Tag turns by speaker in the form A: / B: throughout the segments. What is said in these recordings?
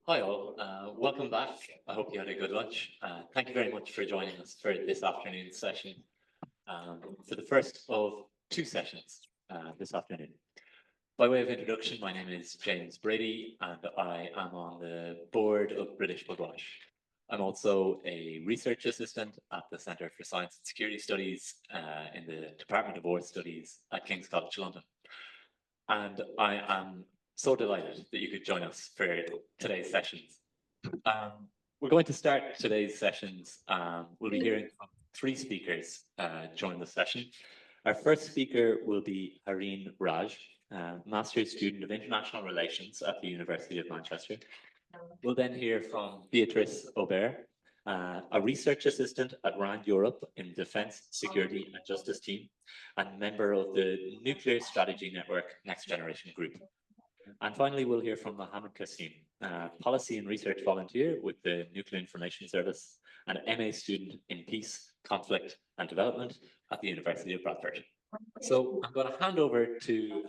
A: Hi all, welcome back. I hope you had a good lunch. Thank you very much for joining us for this afternoon's session, for the first of two sessions this afternoon. By way of introduction, my name is James Brady and I am on the board of British Pugwash. I'm also a research assistant at the Centre for Science and Security Studies in the Department of War Studies at King's College London. And I am so delighted that you could join us for today's sessions. We're going to start today's sessions. We'll be hearing from three speakers during the session. Our first speaker will be Harine Raaj, Master's student of International Relations at the University of Manchester. We'll then hear from Beatrice Aubert, a research assistant at RAND Europe in Defence, Security and Justice team, and member of the Nuclear Strategy Network Next Generation Group. And finally, we'll hear from Mohammed Qasim, policy and research volunteer with the Nuclear Information Service and MA student in Peace, Conflict and Development at the University of Bradford. So I'm going to hand over to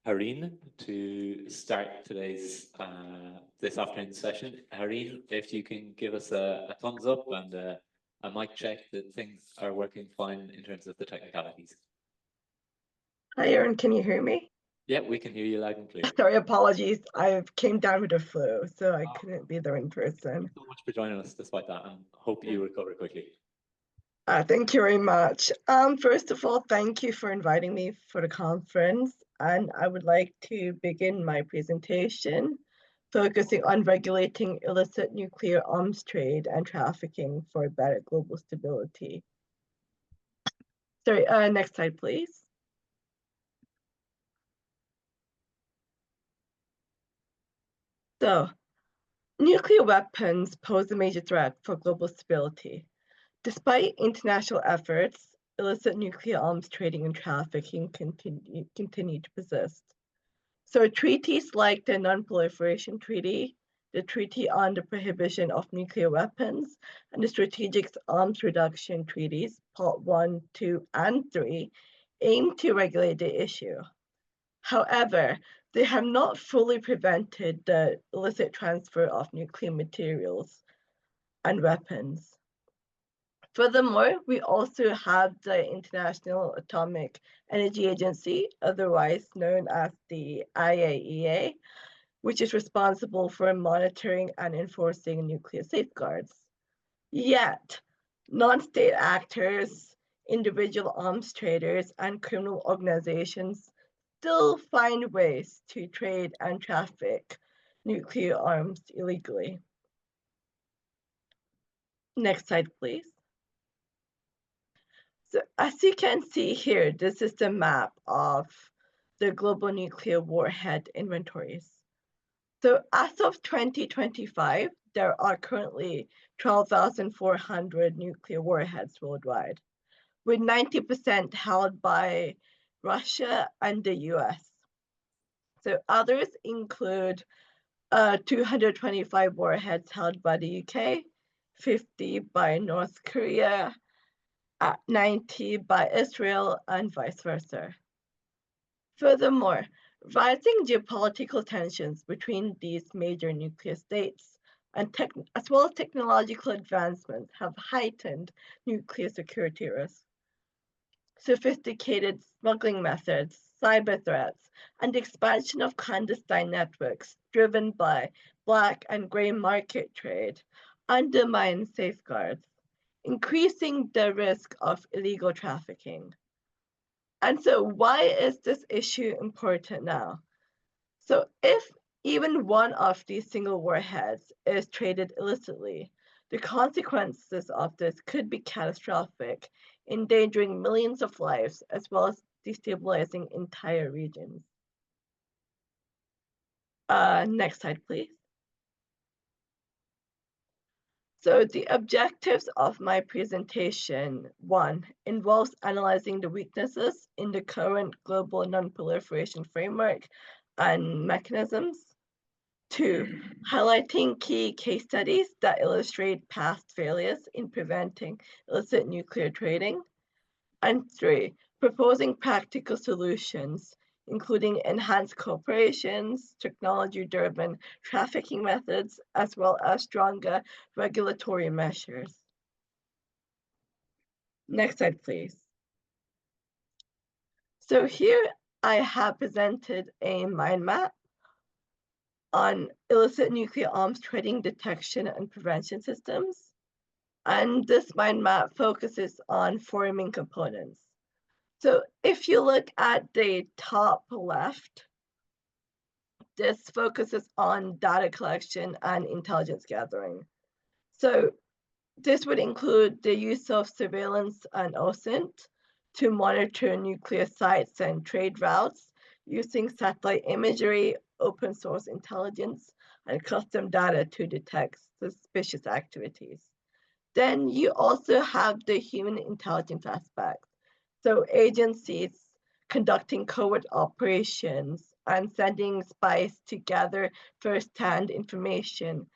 A: Harine to start today's this afternoon's session. Harine, if you can give us a thumbs up and a mic check that things are working fine in terms of the technicalities.
B: Hi, Aaron, can you hear me?
A: Yeah, we can hear you loud and clear.
B: Sorry, apologies. I came down with a flu, so I couldn't be there in person.
A: Thank you so much for joining us despite that, and hope you recover quickly.
B: Thank you very much. First of all, thank you for inviting me for the conference, and I would like to begin my presentation focusing on regulating illicit nuclear arms trade and trafficking for better global stability. Sorry, next slide, please. So, nuclear weapons pose a major threat for global stability. Despite international efforts, illicit nuclear arms trading and trafficking continue to persist. So treaties like the Non-Proliferation Treaty, the Treaty on the Prohibition of Nuclear Weapons, and the Strategic Arms Reduction Treaties, Part 1, 2, and 3, aim to regulate the issue. However, they have not fully prevented the illicit transfer of nuclear materials and weapons. Furthermore, we also have the International Atomic Energy Agency, otherwise known as the IAEA, which is responsible for monitoring and enforcing nuclear safeguards. Yet, non-state actors, individual arms traders, and criminal organizations still find ways to trade and traffic nuclear arms illegally. Next slide, please. So as you can see here, this is the map of the global nuclear warhead inventories. So as of 2025, there are currently 12,400 nuclear warheads worldwide, with 90% held by Russia and the US. So others include 225 warheads held by the UK, 50 by North Korea, 90 by Israel, and vice versa. Furthermore, rising geopolitical tensions between these major nuclear states and as well as technological advancements have heightened nuclear security risks. Sophisticated smuggling methods, cyber threats, and the expansion of clandestine networks driven by black and gray market trade undermine safeguards, increasing the risk of illegal trafficking. And so why is this issue important now? So if even one of these single warheads is traded illicitly, the consequences of this could be catastrophic, endangering millions of lives as well as destabilizing entire regions. Next slide, please. So the objectives of my presentation, one, involves analyzing the weaknesses in the current global non-proliferation framework and mechanisms. Two, highlighting key case studies that illustrate past failures in preventing illicit nuclear trading. And three, proposing practical solutions including enhanced cooperations, technology-driven trafficking methods, as well as stronger regulatory measures. Next slide, please. So here I have presented a mind map on illicit nuclear arms trading detection and prevention systems. And this mind map focuses on four main components. So if you look at the top left, this focuses on data collection and intelligence gathering. So this would include the use of surveillance and OSINT to monitor nuclear sites and trade routes using satellite imagery, open source intelligence, and custom data to detect suspicious activities. Then you also have the human intelligence aspect. So agencies conducting covert operations and sending spies to gather first-hand information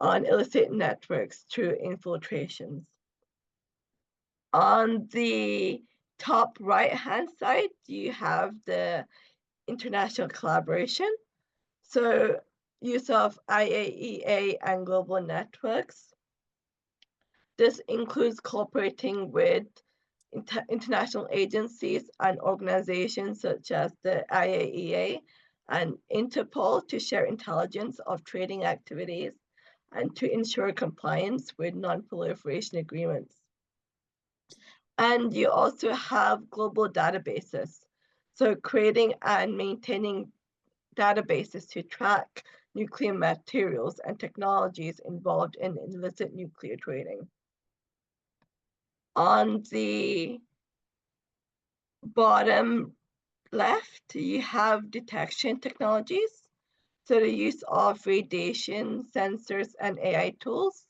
B: on illicit networks through infiltrations. On the top right-hand side, you have the international collaboration. So use of IAEA and global networks. This includes cooperating with international agencies and organizations such as the IAEA and Interpol to share intelligence of trading activities and to ensure compliance with non-proliferation agreements. And you also have global databases. So creating and maintaining databases to track nuclear materials and technologies involved in illicit nuclear trading. On the bottom left, you have detection technologies. So the use of radiation sensors and AI tools.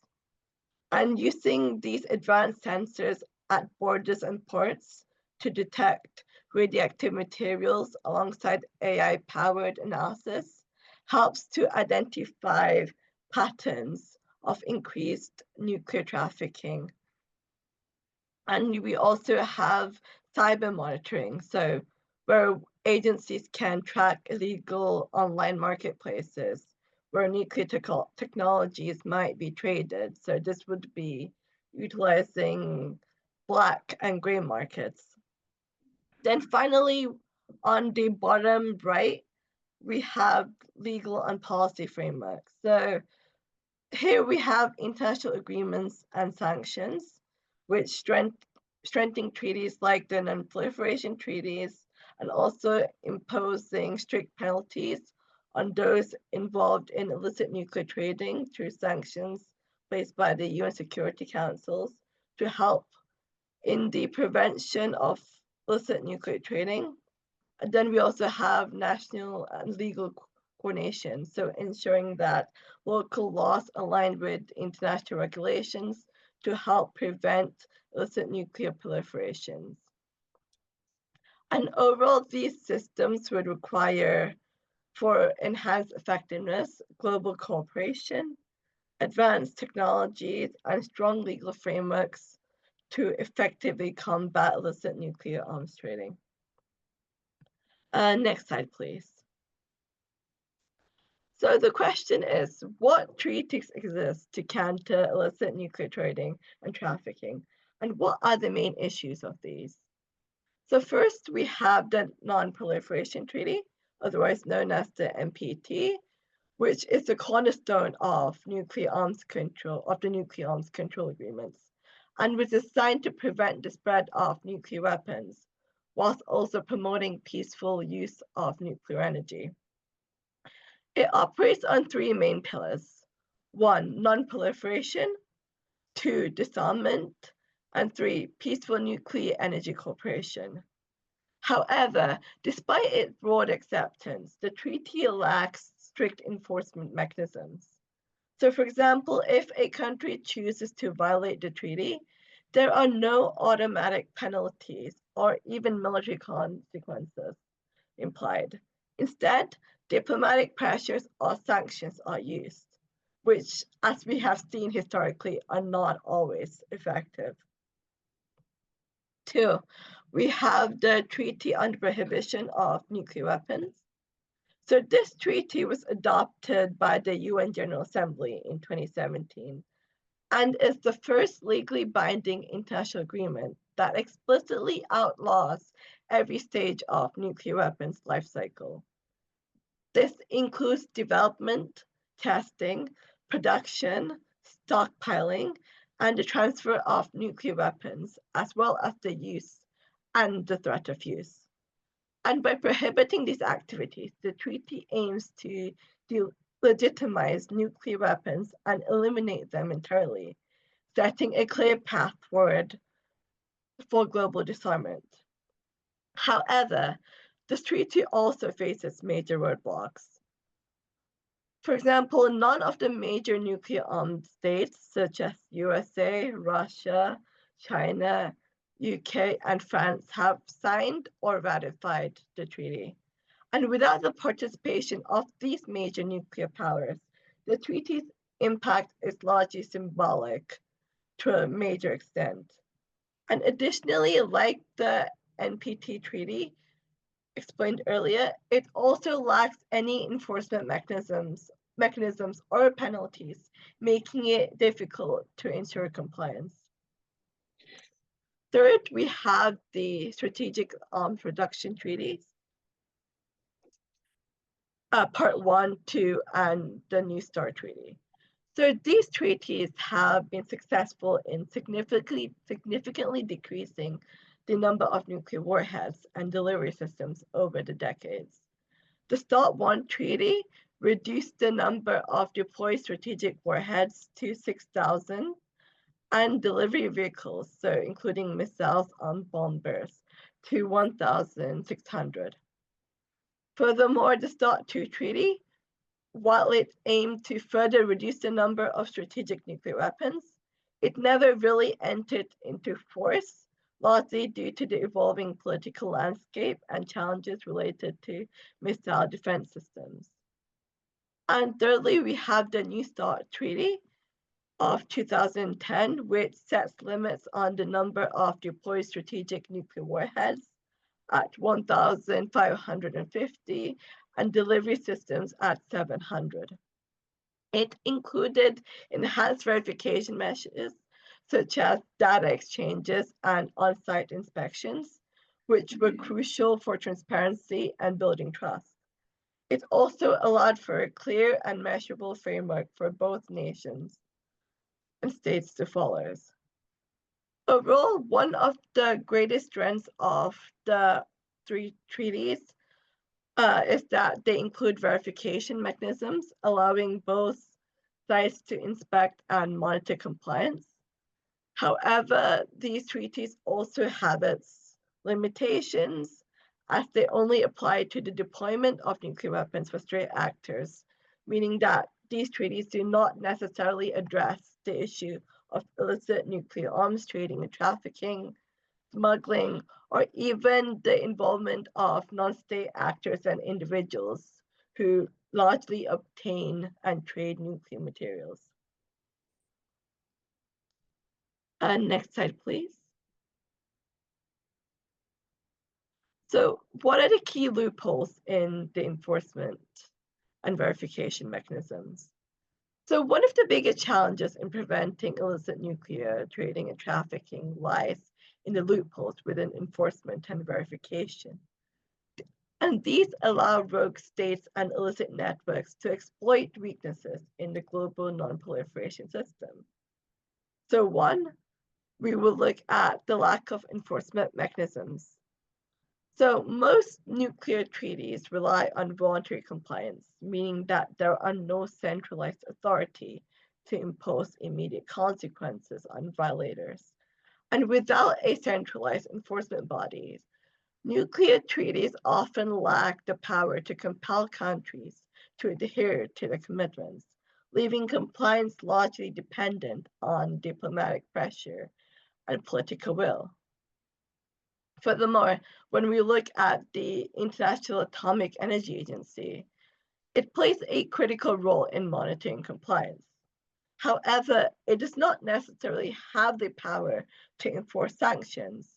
B: And using these advanced sensors at borders and ports to detect radioactive materials alongside AI-powered analysis helps to identify patterns of increased nuclear trafficking. And we also have cyber monitoring, so where agencies can track illegal online marketplaces where nuclear technologies might be traded. So this would be utilizing black and gray markets. Then finally, on the bottom right, we have legal and policy frameworks. So here we have international agreements and sanctions, which strengthening treaties like the non-proliferation treaties, and also imposing strict penalties on those involved in illicit nuclear trading through sanctions placed by the UN Security Councils to help in the prevention of illicit nuclear trading. And then we also have national and legal coordination, so ensuring that local laws align with international regulations to help prevent illicit nuclear proliferations. And overall, these systems would require, for enhanced effectiveness, global cooperation, advanced technologies, and strong legal frameworks to effectively combat illicit nuclear arms trading. Next slide, please. So the question is, what treaties exist to counter illicit nuclear trading and trafficking? And what are the main issues of these? So first, we have the Non-Proliferation Treaty, otherwise known as the NPT, which is the cornerstone of the nuclear arms control agreements, and was designed to prevent the spread of nuclear weapons, whilst also promoting peaceful use of nuclear energy. It operates on three main pillars. 1, non-proliferation. 2, disarmament. And 3, peaceful nuclear energy cooperation. However, despite its broad acceptance, the treaty lacks strict enforcement mechanisms. So, for example, if a country chooses to violate the treaty, there are no automatic penalties or even military consequences implied. Instead, diplomatic pressures or sanctions are used, which, as we have seen historically, are not always effective. Two, we have the Treaty on the Prohibition of Nuclear Weapons. So this treaty was adopted by the UN General Assembly in 2017 and is the first legally binding international agreement that explicitly outlaws every stage of nuclear weapons life cycle. This includes development, testing, production, stockpiling, and the transfer of nuclear weapons, as well as the use and the threat of use. And by prohibiting these activities, the treaty aims to delegitimize nuclear weapons and eliminate them entirely, setting a clear path forward for global disarmament. However, this treaty also faces major roadblocks. For example, none of the major nuclear-armed states, such as USA, Russia, China, UK, and France, have signed or ratified the treaty. And without the participation of these major nuclear powers, the treaty's impact is largely symbolic to a major extent. And additionally, like the NPT treaty explained earlier, it also lacks any enforcement mechanisms or penalties, making it difficult to ensure compliance. Third, we have the Strategic Arms Reduction Treaties, Part 1, 2, and the New START Treaty. So these treaties have been successful in significantly decreasing the number of nuclear warheads and delivery systems over the decades. The START 1 treaty reduced the number of deployed strategic warheads to 6,000 and delivery vehicles, so including missiles and bombers, to 1,600. Furthermore, the START 2 treaty, while it aimed to further reduce the number of strategic nuclear weapons, it never really entered into force, largely due to the evolving political landscape and challenges related to missile defense systems. And thirdly, we have the New START Treaty of 2010, which sets limits on the number of deployed strategic nuclear warheads at 1,550 and delivery systems at 700. It included enhanced verification measures such as data exchanges and on-site inspections, which were crucial for transparency and building trust. It also allowed for a clear and measurable framework for both nations and states to follow. Overall, one of the greatest strengths of the three treaties is that they include verification mechanisms, allowing both sides to inspect and monitor compliance. However, these treaties also have its limitations, as they only apply to the deployment of nuclear weapons for state actors, meaning that these treaties do not necessarily address the issue of illicit nuclear arms trading and trafficking, smuggling, or even the involvement of non-state actors and individuals who largely obtain and trade nuclear materials. Next slide, please. So what are the key loopholes in the enforcement and verification mechanisms? So one of the biggest challenges in preventing illicit nuclear trading and trafficking lies in the loopholes within enforcement and verification. And these allow rogue states and illicit networks to exploit weaknesses in the global non-proliferation system. So one, we will look at the lack of enforcement mechanisms. So most nuclear treaties rely on voluntary compliance, meaning that there are no centralized authority to impose immediate consequences on violators. And without a centralized enforcement body, nuclear treaties often lack the power to compel countries to adhere to their commitments, leaving compliance largely dependent on diplomatic pressure and political will. Furthermore, when we look at the International Atomic Energy Agency, it plays a critical role in monitoring compliance. However, it does not necessarily have the power to enforce sanctions,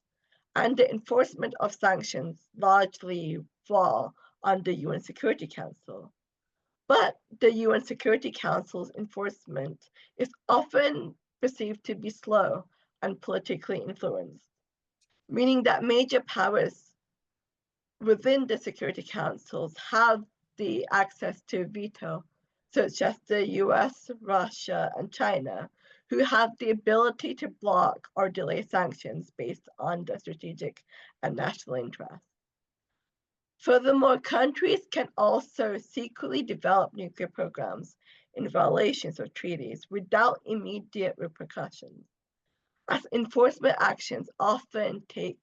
B: and the enforcement of sanctions largely fall on the UN Security Council. But the UN Security Council's enforcement is often perceived to be slow and politically influenced, meaning that major powers within the Security Councils have the access to veto, such as the US, Russia, and China, who have the ability to block or delay sanctions based on the strategic and national interest. Furthermore, countries can also secretly develop nuclear programs in violations of treaties without immediate repercussions, as enforcement actions often take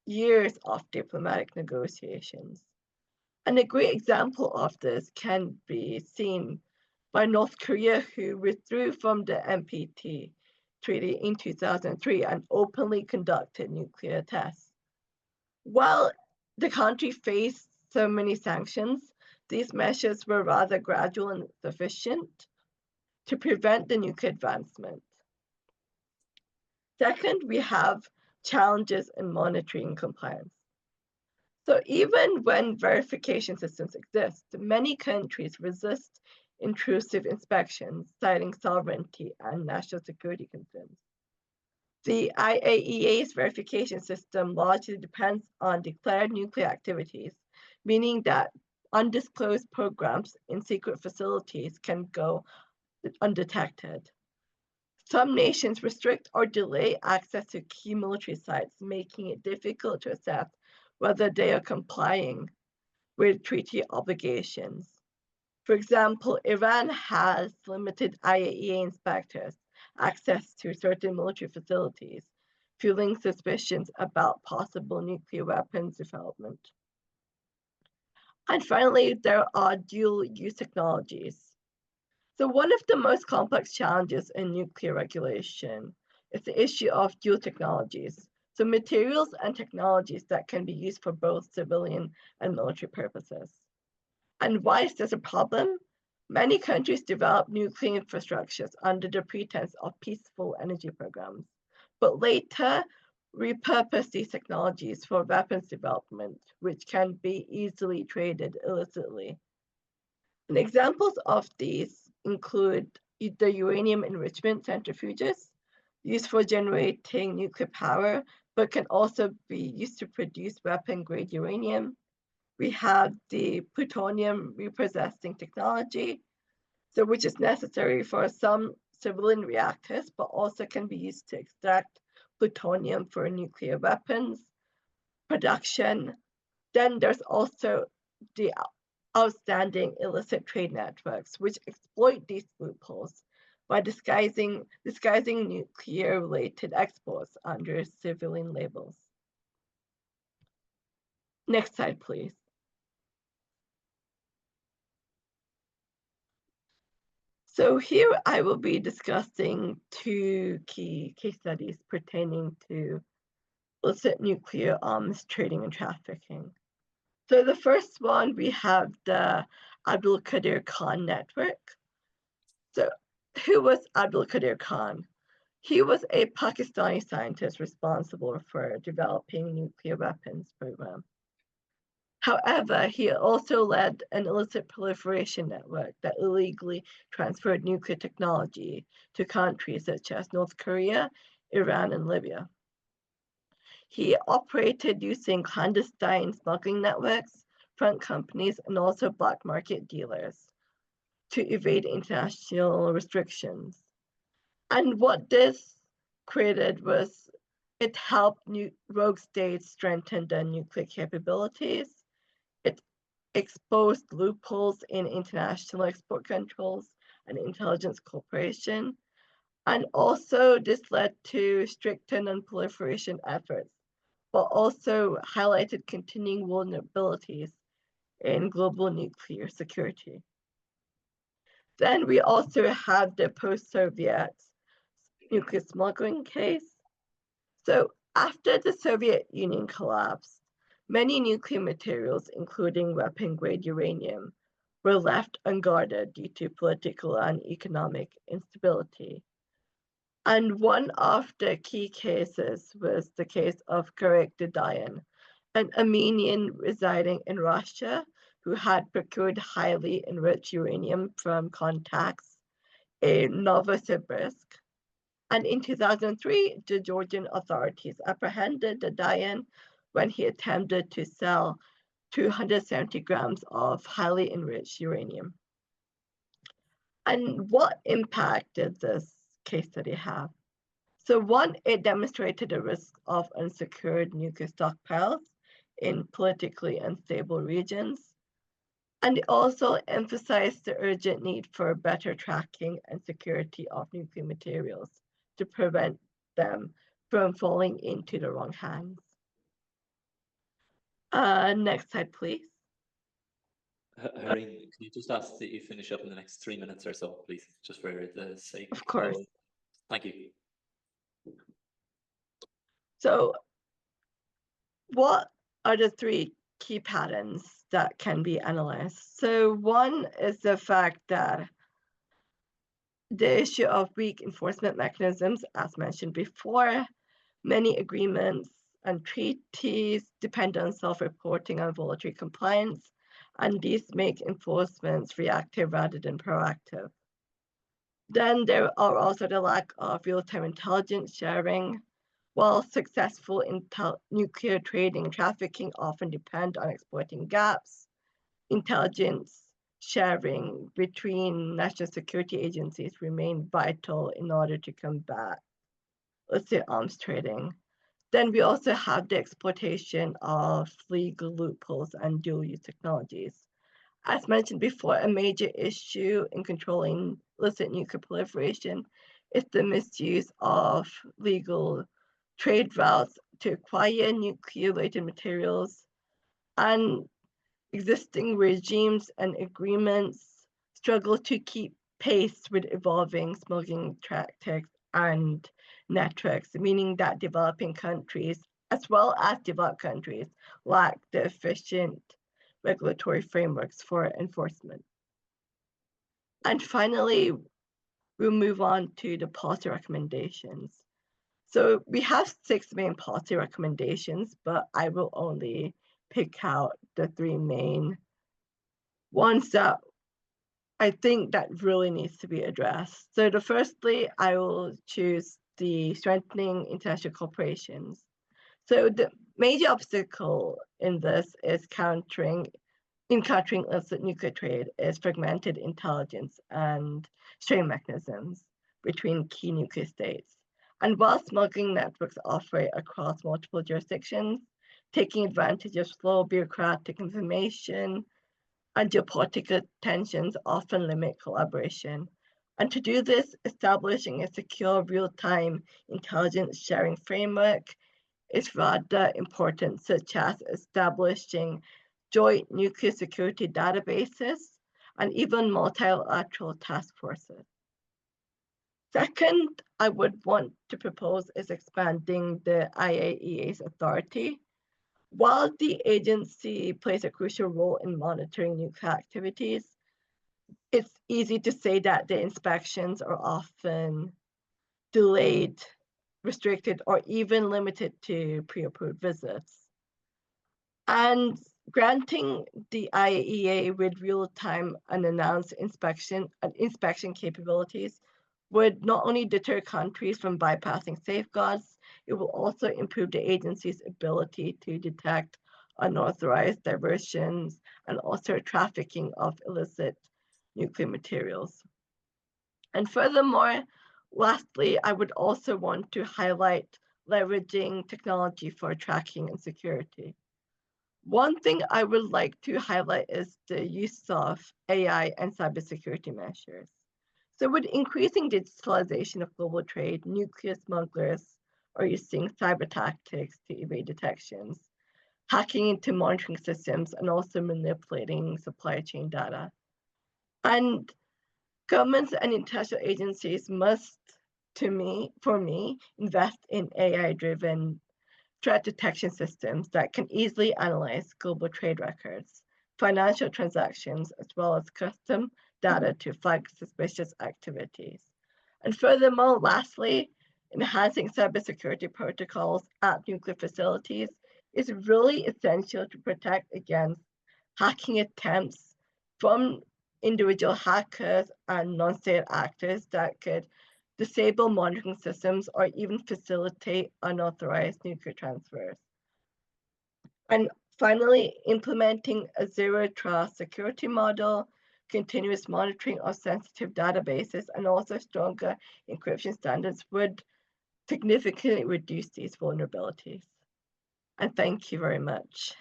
B: years of diplomatic negotiations. And a great example of this can be seen by North Korea, who withdrew from the NPT treaty in 2003 and openly conducted nuclear tests. While the country faced so many sanctions, these measures were rather gradual and sufficient to prevent the nuclear advancement. Second, we have challenges in monitoring and compliance. So even when verification systems exist, many countries resist intrusive inspections, citing sovereignty and national security concerns. The IAEA's verification system largely depends on declared nuclear activities, meaning that undisclosed programs in secret facilities can go undetected. Some nations restrict or delay access to key military sites, making it difficult to assess whether they are complying with treaty obligations. For example, Iran has limited IAEA inspectors access to certain military facilities, fueling suspicions about possible nuclear weapons development. And finally, there are dual-use technologies. So one of the most complex challenges in nuclear regulation is the issue of dual technologies. So materials and technologies that can be used for both civilian and military purposes. And why is this a problem? Many countries develop nuclear infrastructures under the pretense of peaceful energy programs, but later repurpose these technologies for weapons development, which can be easily traded illicitly. And examples of these include the uranium enrichment centrifuges, used for generating nuclear power, but can also be used to produce weapon-grade uranium. We have the plutonium reprocessing technology, so which is necessary for some civilian reactors, but also can be used to extract plutonium for nuclear weapons production. Then there's also the outstanding illicit trade networks, which exploit these loopholes by disguising nuclear-related exports under civilian labels. Next slide, please. So here I will be discussing two key case studies pertaining to illicit nuclear arms trading and trafficking. So the first one, we have the Abdul Qadir Khan network. So who was Abdul Qadir Khan? He was a Pakistani scientist responsible for developing nuclear weapons program. However, he also led an illicit proliferation network that illegally transferred nuclear technology to countries such as North Korea, Iran, and Libya. He operated using clandestine smuggling networks, front companies, and also black market dealers to evade international restrictions. And what this created was it helped rogue states strengthen their nuclear capabilities. It exposed loopholes in international export controls and intelligence cooperation. And also this led to stricter non-proliferation efforts, but also highlighted continuing vulnerabilities in global nuclear security. Then we also have the post-Soviet nuclear smuggling case. So after the Soviet Union collapsed, many nuclear materials, including weapon-grade uranium, were left unguarded due to political and economic instability. And one of the key cases was the case of Garek Dadayan, an Armenian residing in Russia who had procured highly enriched uranium from contacts in Novosibirsk. And in 2003, the Georgian authorities apprehended Dadayan when he attempted to sell 270 grams of highly enriched uranium. And what impact did this case study have? So one, it demonstrated the risk of unsecured nuclear stockpiles in politically unstable regions. And it also emphasized the urgent need for better tracking and security of nuclear materials to prevent them from falling into the wrong hands. Next slide, please.
A: Harine, can you just ask that you finish up in the next 3 minutes or so, please, just for the sake
B: Of course.
A: Thank you.
B: So what are the three key patterns that can be analyzed? So one is the fact that the issue of weak enforcement mechanisms, as mentioned before, many agreements and treaties depend on self-reporting and voluntary compliance, and these make enforcements reactive rather than proactive. Then there are also the lack of real-time intelligence sharing. While successful nuclear trading and trafficking often depend on exploiting gaps, intelligence sharing between national security agencies remain vital in order to combat, let's say, arms trading. Then we also have the exploitation of legal loopholes and dual-use technologies. As mentioned before, a major issue in controlling illicit nuclear proliferation is the misuse of legal trade routes to acquire nuclear-related materials, and existing regimes and agreements struggle to keep pace with evolving smuggling tactics and networks, meaning that developing countries, as well as developed countries, lack the efficient regulatory frameworks for enforcement. And finally, we'll move on to the policy recommendations. So we have 6 main policy recommendations, but I will only pick out the 3 main ones that I think that really needs to be addressed. So firstly, I will choose the strengthening international corporations. So the major obstacle in this is countering illicit nuclear trade is fragmented intelligence and sharing mechanisms between key nuclear states. And while smuggling networks operate across multiple jurisdictions, taking advantage of slow bureaucratic information and geopolitical tensions often limit collaboration. And to do this, establishing a secure real-time intelligence sharing framework is rather important, such as establishing joint nuclear security databases and even multilateral task forces. Second, I would want to propose is expanding the IAEA's authority. While the agency plays a crucial role in monitoring nuclear activities, it's easy to say that the inspections are often delayed, restricted, or even limited to pre-approved visits. And granting the IAEA with real-time unannounced inspection capabilities would not only deter countries from bypassing safeguards, it will also improve the agency's ability to detect unauthorized diversions and also trafficking of illicit nuclear materials. And furthermore, lastly, I would also want to highlight leveraging technology for tracking and security. One thing I would like to highlight is the use of AI and cybersecurity measures. So with increasing digitalization of global trade, nuclear smugglers are using cyber tactics to evade detections, hacking into monitoring systems, and also manipulating supply chain data. And governments and international agencies must, for me, invest in AI-driven threat detection systems that can easily analyze global trade records, financial transactions, as well as custom data to flag suspicious activities. And furthermore, lastly, enhancing cybersecurity protocols at nuclear facilities is really essential to protect against hacking attempts from individual hackers and non-state actors that could disable monitoring systems or even facilitate unauthorized nuclear transfers. And finally, implementing a zero trust security model, continuous monitoring of sensitive databases, and also stronger encryption standards would significantly reduce these vulnerabilities. And thank you very much.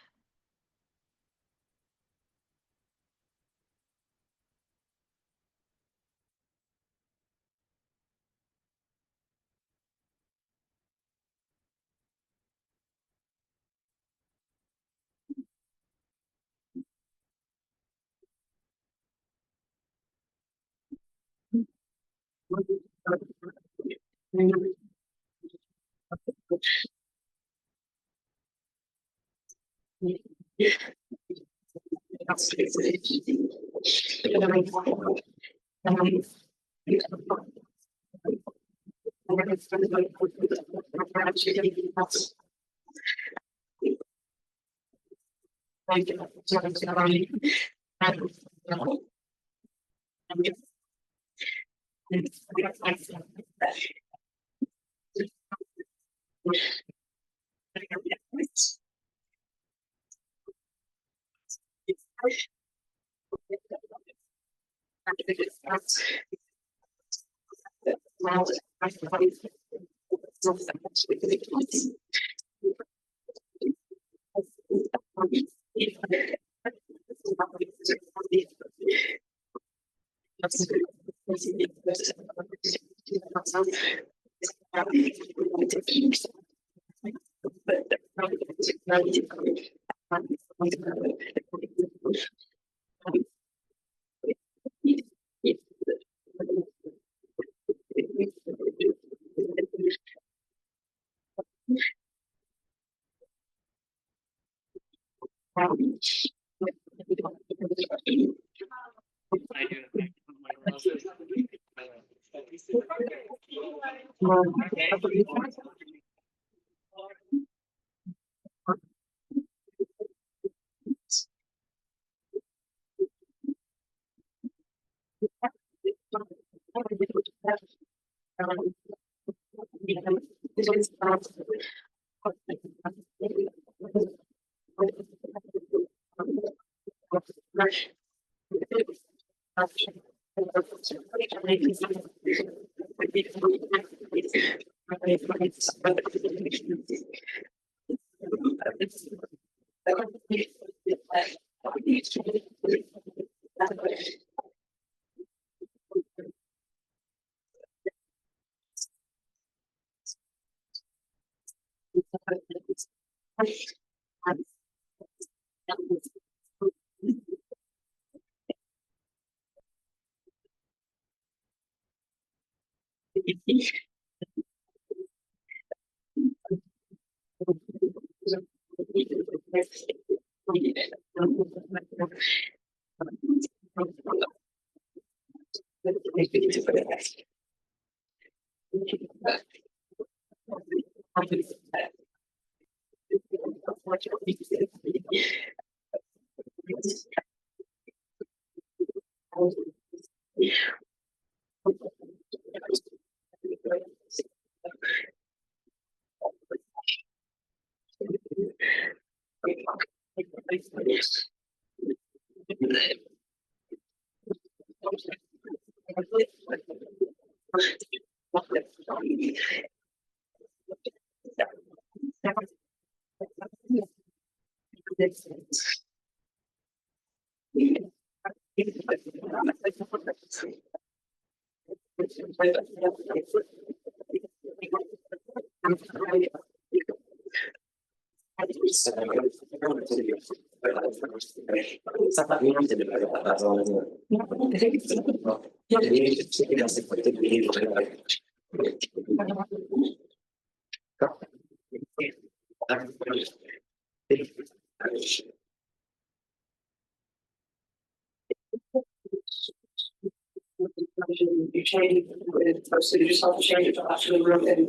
C: So you just have to change it to actually room and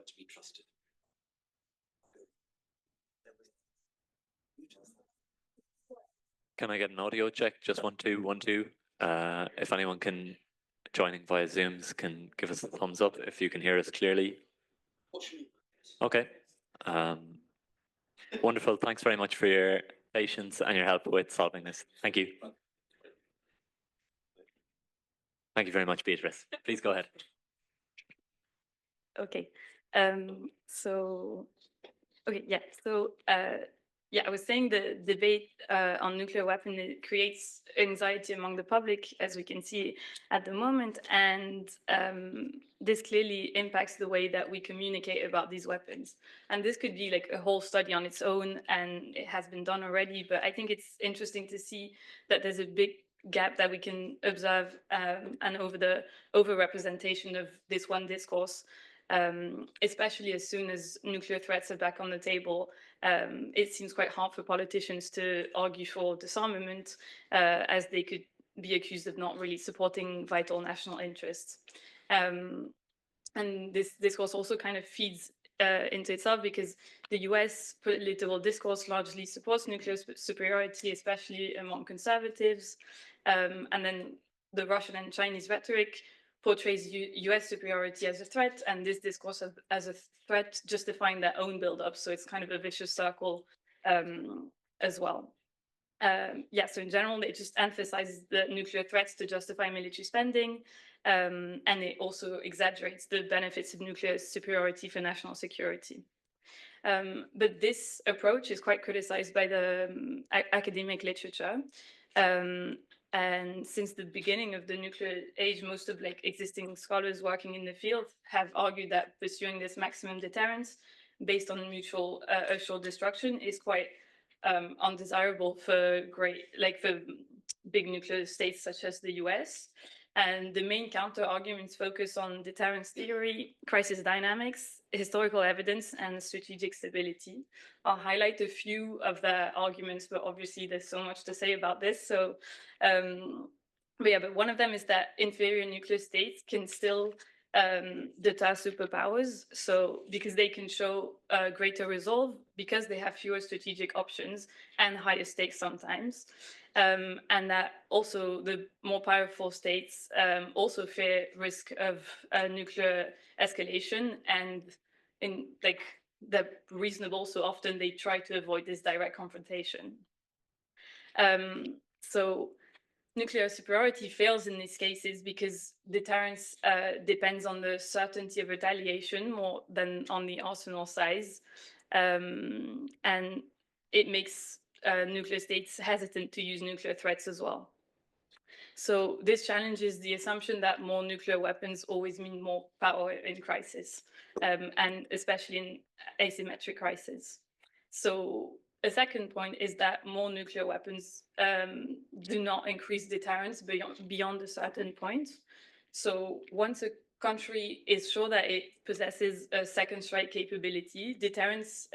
A: To be trusted. Can I get an audio check? Just 1 2 1 2. If anyone can joining via Zooms can give us a thumbs up if you can hear us clearly. Okay. Wonderful. Thanks very much for your patience and your help with solving this. Thank you. Thank you very much, Beatrice. Please go ahead.
D: Okay. So I was saying the debate on nuclear weapon, it creates anxiety among the public, as we can see at the moment, and this clearly impacts the way that we communicate about these weapons. And this could be like a whole study on its own, and it has been done already, but I think it's interesting to see that there's a big gap that we can observe and over the overrepresentation of this one discourse. Especially as soon as nuclear threats are back on the table, it seems quite hard for politicians to argue for disarmament, as they could be accused of not really supporting vital national interests. And this discourse also kind of feeds into itself because the US political discourse largely supports nuclear superiority, especially among conservatives. And then the Russian and Chinese rhetoric portrays US superiority as a threat, and this discourse as a threat justifying their own build-up. So it's kind of a vicious circle as well. So in general, it just emphasizes the nuclear threats to justify military spending, and it also exaggerates the benefits of nuclear superiority for national security. But this approach is quite criticized by the academic literature. And since the beginning of the nuclear age, most of existing scholars working in the field have argued that pursuing this maximum deterrence based on mutual assured destruction is quite undesirable for big nuclear states such as the US. And the main counter arguments focus on deterrence theory, crisis dynamics, historical evidence, and strategic stability. I'll highlight a few of the arguments, but obviously there's so much to say about this. But one of them is that inferior nuclear states can still deter superpowers. So because they can show greater resolve, because they have fewer strategic options and higher stakes sometimes. And that also the more powerful states also fear risk of nuclear escalation, and in like the reasonable, so often they try to avoid this direct confrontation. So nuclear superiority fails in these cases because deterrence depends on the certainty of retaliation more than on the arsenal size. And it makes nuclear states hesitant to use nuclear threats as well. So this challenges the assumption that more nuclear weapons always mean more power in crisis, and especially in asymmetric crisis. So a second point is that more nuclear weapons do not increase deterrence beyond a certain point. So once a country is sure that it possesses a second strike capability, deterrence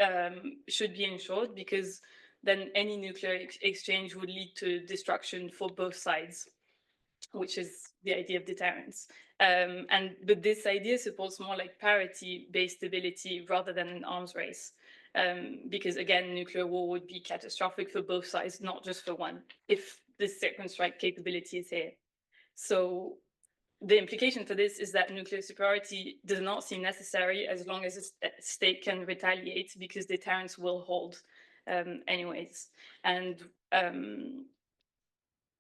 D: should be ensured, because then any nuclear exchange would lead to destruction for both sides, which is the idea of deterrence. But this idea supports more like parity-based stability rather than an arms race. Because again, nuclear war would be catastrophic for both sides, not just for one, if the second strike capability is here. So the implication for this is that nuclear superiority does not seem necessary as long as a state can retaliate, because deterrence will hold anyways. And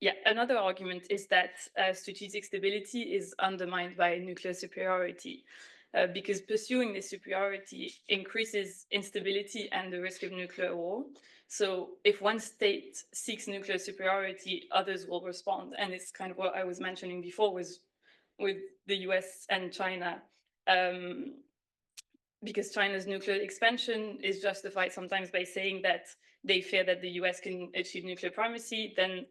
D: yeah, another argument is that strategic stability is undermined by nuclear superiority, because pursuing this superiority increases instability and the risk of nuclear war. So if one state seeks nuclear superiority, others will respond. And it's kind of what I was mentioning before with the US and China, because China's nuclear expansion is justified sometimes by saying that they fear that the US can achieve nuclear primacy. Then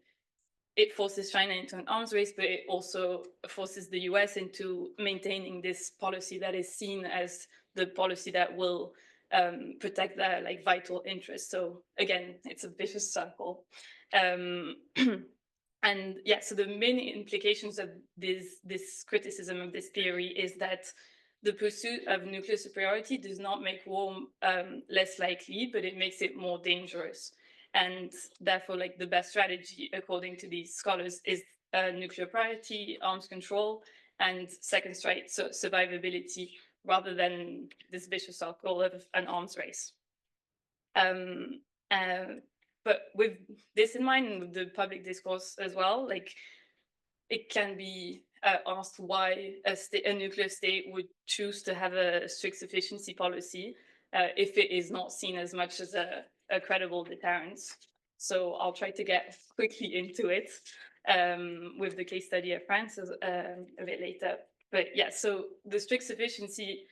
D: it forces China into an arms race, but it also forces the US into maintaining this policy that is seen as the policy that will protect their like vital interests. So again, it's a vicious circle. And yeah, so the main implications of this criticism of this theory is that the pursuit of nuclear superiority does not make war less likely, but it makes it more dangerous. And therefore, like the best strategy, according to these scholars, is nuclear priority, arms control, and second strike survivability, rather than this vicious circle of an arms race. But with this in mind, with the public discourse as well, like it can be asked why a nuclear state would choose to have a strict sufficiency policy if it is not seen as much as a credible deterrence. So I'll try to get quickly into it with the case study of France a bit later. But yeah, so the strict sufficiency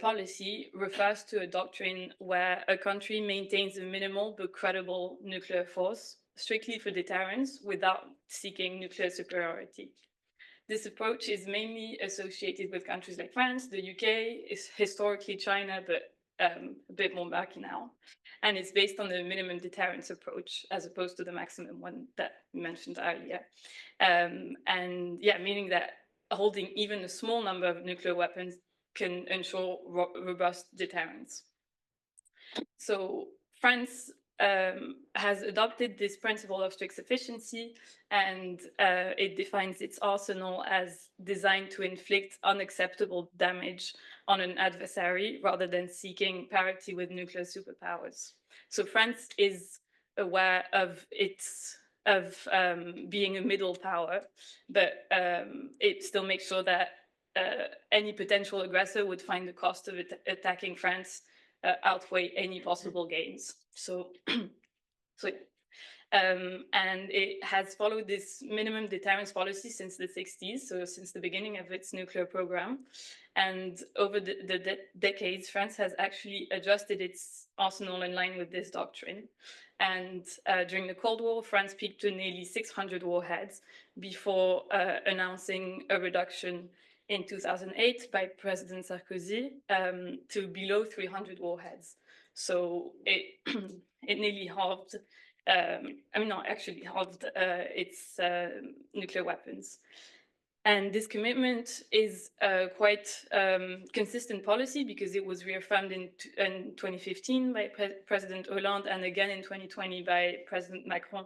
D: policy refers to a doctrine where a country maintains a minimal but credible nuclear force strictly for deterrence without seeking nuclear superiority. This approach is mainly associated with countries like France, the UK, is historically China, but a bit more murky now. And it's based on the minimum deterrence approach as opposed to the maximum one that we mentioned earlier. And yeah, meaning that holding even a small number of nuclear weapons can ensure robust deterrence. So France has adopted this principle of strict sufficiency, and it defines its arsenal as designed to inflict unacceptable damage on an adversary rather than seeking parity with nuclear superpowers. So France is aware of being a middle power, but it still makes sure that any potential aggressor would find the cost of attacking France outweigh any possible gains. So, and it has followed this minimum deterrence policy since the 60s, so since the beginning of its nuclear program. And over the decades, France has actually adjusted its arsenal in line with this doctrine. And during the Cold War, France peaked to nearly 600 warheads before announcing a reduction in 2008 by President Sarkozy to below 300 warheads. So it nearly halved, not actually halved its nuclear weapons. And this commitment is quite consistent policy because it was reaffirmed in 2015 by President Hollande and again in 2020 by President Macron,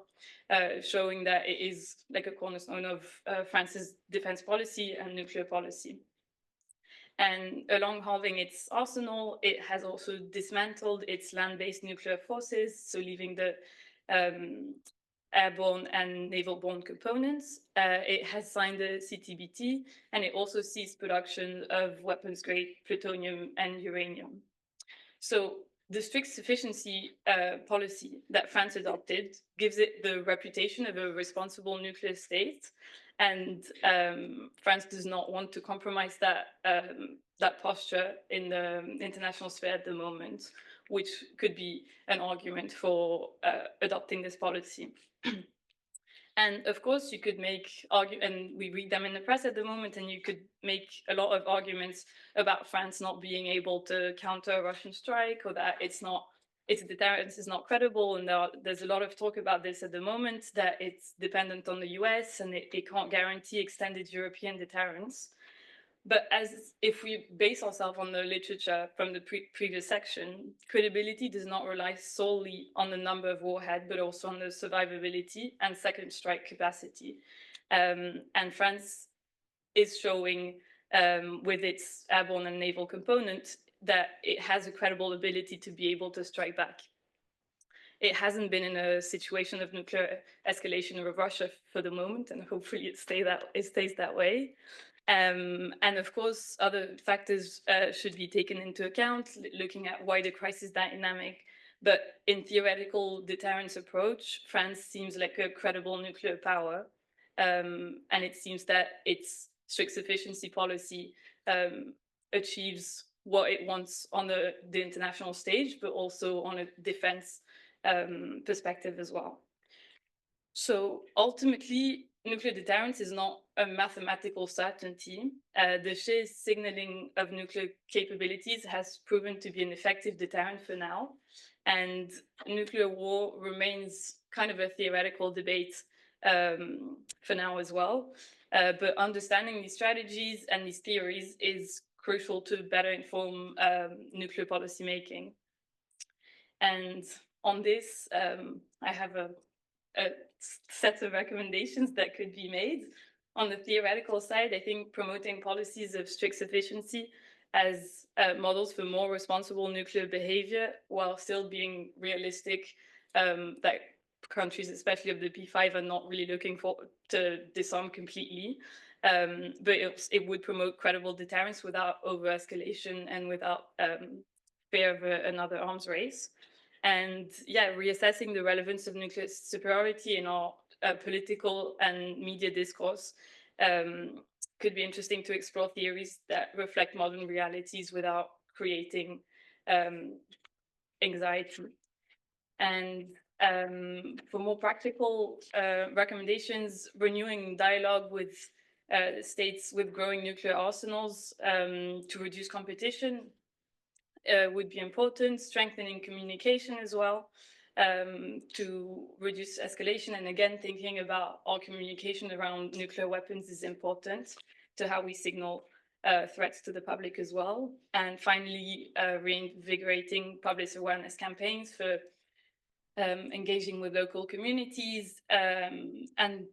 D: showing that it is like a cornerstone of France's defense policy and nuclear policy. And along halving its arsenal, it has also dismantled its land-based nuclear forces, so leaving the airborne and naval-borne components. It has signed the CTBT, and it also ceased production of weapons-grade plutonium and uranium. So the strict sufficiency policy that France adopted gives it the reputation of a responsible nuclear state, and France does not want to compromise that posture in the international sphere at the moment, which could be an argument for adopting this policy. And of course, you could make and we read them in the press at the moment, and you could make a lot of arguments about France not being able to counter a Russian strike, or that its deterrence is not credible. And there's a lot of talk about this at the moment, that it's dependent on the US and it can't guarantee extended European deterrence. But as if we base ourselves on the literature from the previous section, credibility does not rely solely on the number of warheads, but also on the survivability and second strike capacity. And France is showing with its airborne and naval component that it has a credible ability to be able to strike back. It hasn't been in a situation of nuclear escalation with Russia for the moment, and hopefully it stays that way. And of course, other factors should be taken into account, looking at wider crisis dynamic. But in theoretical deterrence approach, France seems like a credible nuclear power. And it seems that its strict sufficiency policy achieves what it wants on the international stage, but also on a defense perspective as well. So ultimately, nuclear deterrence is not a mathematical certainty. The sheer signaling of nuclear capabilities has proven to be an effective deterrent for now. And nuclear war remains kind of a theoretical debate for now as well. But understanding these strategies and these theories is crucial to better inform nuclear policy making. And on this, I have a set of recommendations that could be made. On the theoretical side, I think promoting policies of strict sufficiency as models for more responsible nuclear behavior, while still being realistic that countries, especially of the P5, are not really looking to disarm completely. But it would promote credible deterrence without over-escalation and without fear of another arms race. And yeah, reassessing the relevance of nuclear superiority in our political and media discourse could be interesting to explore theories that reflect modern realities without creating anxiety. And for more practical recommendations, renewing dialogue with states with growing nuclear arsenals to reduce competition would be important, strengthening communication as well to reduce escalation. And again, thinking about our communication around nuclear weapons is important to how we signal threats to the public as well. And finally, reinvigorating public awareness campaigns for engaging with local communities and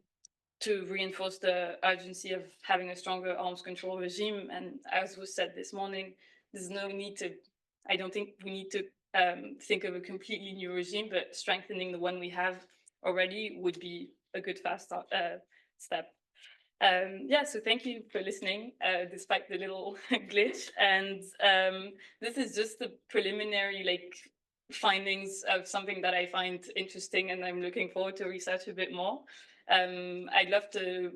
D: to reinforce the urgency of having a stronger arms control regime. And as was said this morning, there's no need to, I don't think we need to think of a completely new regime, but strengthening the one we have already would be a good fast step. Yeah, so thank you for listening, despite the little glitch. And this is just the preliminary findings of something that I find interesting, and I'm looking forward to research a bit more. I'd love to,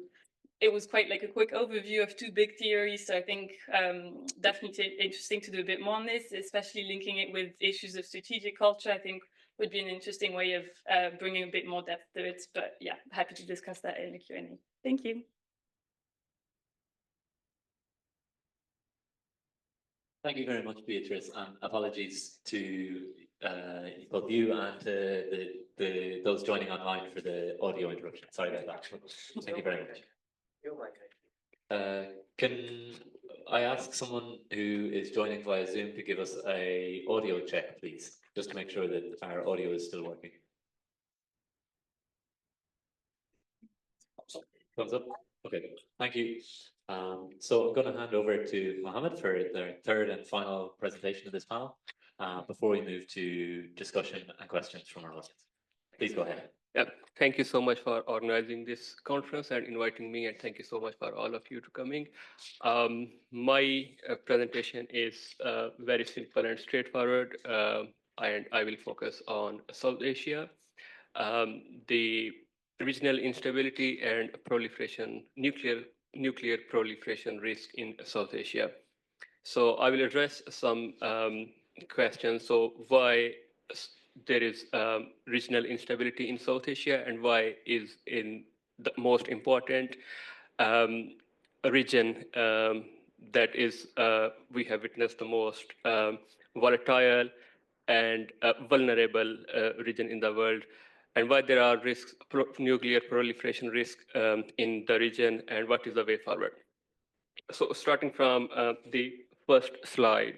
D: it was quite like a quick overview of two big theories, so I think definitely interesting to do a bit more on this, especially linking it with issues of strategic culture, I think would be an interesting way of bringing a bit more depth to it. But yeah, happy to discuss that in the Q&A. Thank you.
A: Thank you very much, Beatrice, and apologies to both you and those joining online for the audio interruption. Sorry about that. Thank you very much. Can I ask someone who is joining via Zoom to give us a audio check, please, just to make sure that our audio is still working? Thumbs up. Okay, thank you. So I'm going to hand over to Mohammed for the third and final presentation of this panel before we move to discussion and questions from our audience. Please go ahead.
E: Yeah, thank you so much for organizing this conference and inviting me, and thank you so much for all of you to coming. My presentation is very simple and straightforward, and I will focus on South Asia, the regional instability and proliferation, nuclear proliferation risk in South Asia. So I will address some questions. So why there is regional instability in South Asia, and why is in the most important region that is we have witnessed the most volatile and vulnerable region in the world, and why there are risks, nuclear proliferation risk in the region, and what is the way forward. So starting from the first slide,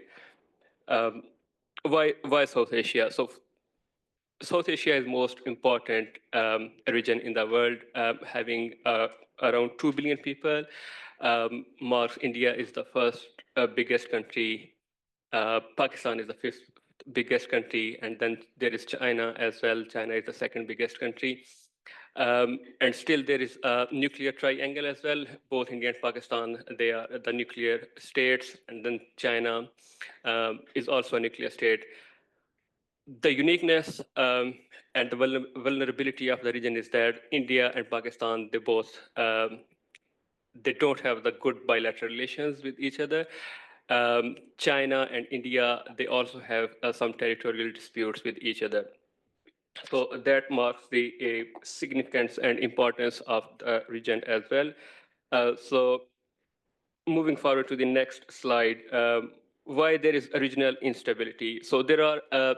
E: why South Asia? So South Asia is most important region in the world, having around 2 billion people. Marks India is the first biggest country. Pakistan is the fifth biggest country, and then there is China as well. China is the second biggest country. And still there is a nuclear triangle as well. Both India and Pakistan, they are the nuclear states, and then China is also a nuclear state. The uniqueness and the vulnerability of the region is that India and Pakistan, they both, they don't have the good bilateral relations with each other. China and India, they also have some territorial disputes with each other. So that marks the significance and importance of the region as well. So moving forward to the next slide, why there is a regional instability. So there are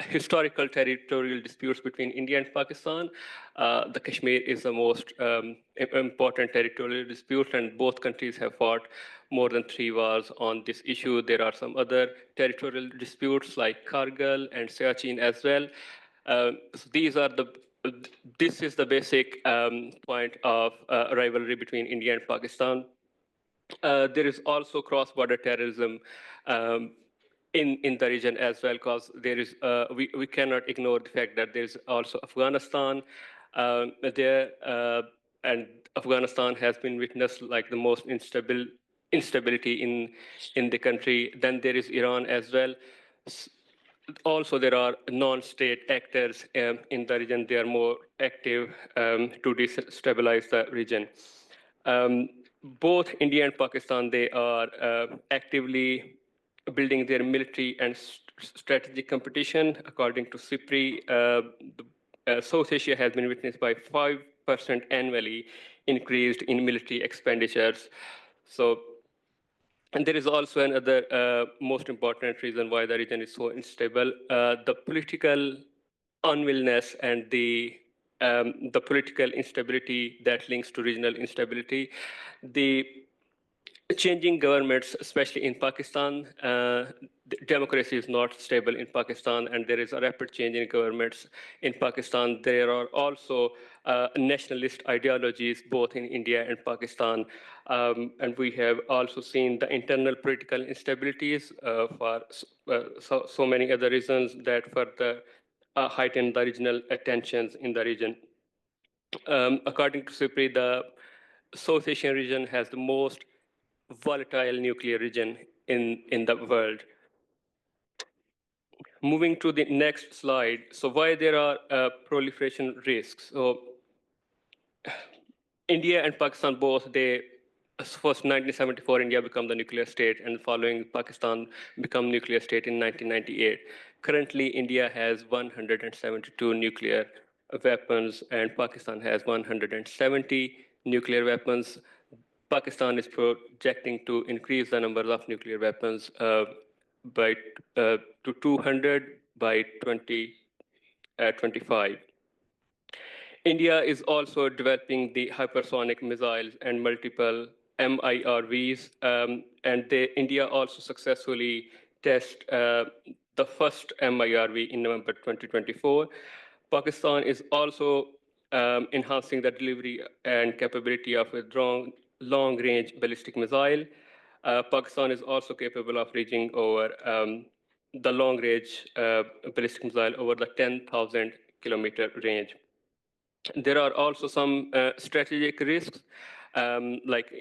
E: historical territorial disputes between India and Pakistan. The Kashmir is the most important territorial dispute, and both countries have fought more than 3 wars on this issue. There are some other territorial disputes like Kargil and Siachen as well. So these are this is the basic point of rivalry between India and Pakistan. There is also cross-border terrorism in the region as well, because there is we cannot ignore the fact that there is also Afghanistan there, and Afghanistan has been witnessed like the most instability in the country. Then there is Iran as well. Also, there are non-state actors in the region. They are more active to destabilize the region. Both India and Pakistan, they are actively building their military and strategic competition. According to SIPRI, South Asia has been witnessed by 5% annually increased in military expenditures. So, and there is also another most important reason why the region is so unstable: the political unwillingness and the political instability that links to regional instability. The changing governments, especially in Pakistan, democracy is not stable in Pakistan, and there is a rapid change in governments in Pakistan. There are also nationalist ideologies both in India and Pakistan, and we have also seen the internal political instabilities for so many other reasons that further heighten the regional tensions in the region. According to SIPRI, the South Asian region has the most volatile nuclear region in the world. Moving to the next slide. So why there are proliferation risks? So India and Pakistan both, they first 1974 India become the nuclear state, and following Pakistan become nuclear state in 1998. Currently, India has 172 nuclear weapons, and Pakistan has 170 nuclear weapons. Pakistan is projecting to increase the number of nuclear weapons by to 200 by 2025. India is also developing the hypersonic missiles and multiple MIRVs, and India also successfully tested the first MIRV in November 2024. Pakistan is also enhancing the delivery and capability of a long-range ballistic missile. Pakistan is also capable of reaching over the long-range ballistic missile over the 10,000 kilometer range. There are also some strategic risks, like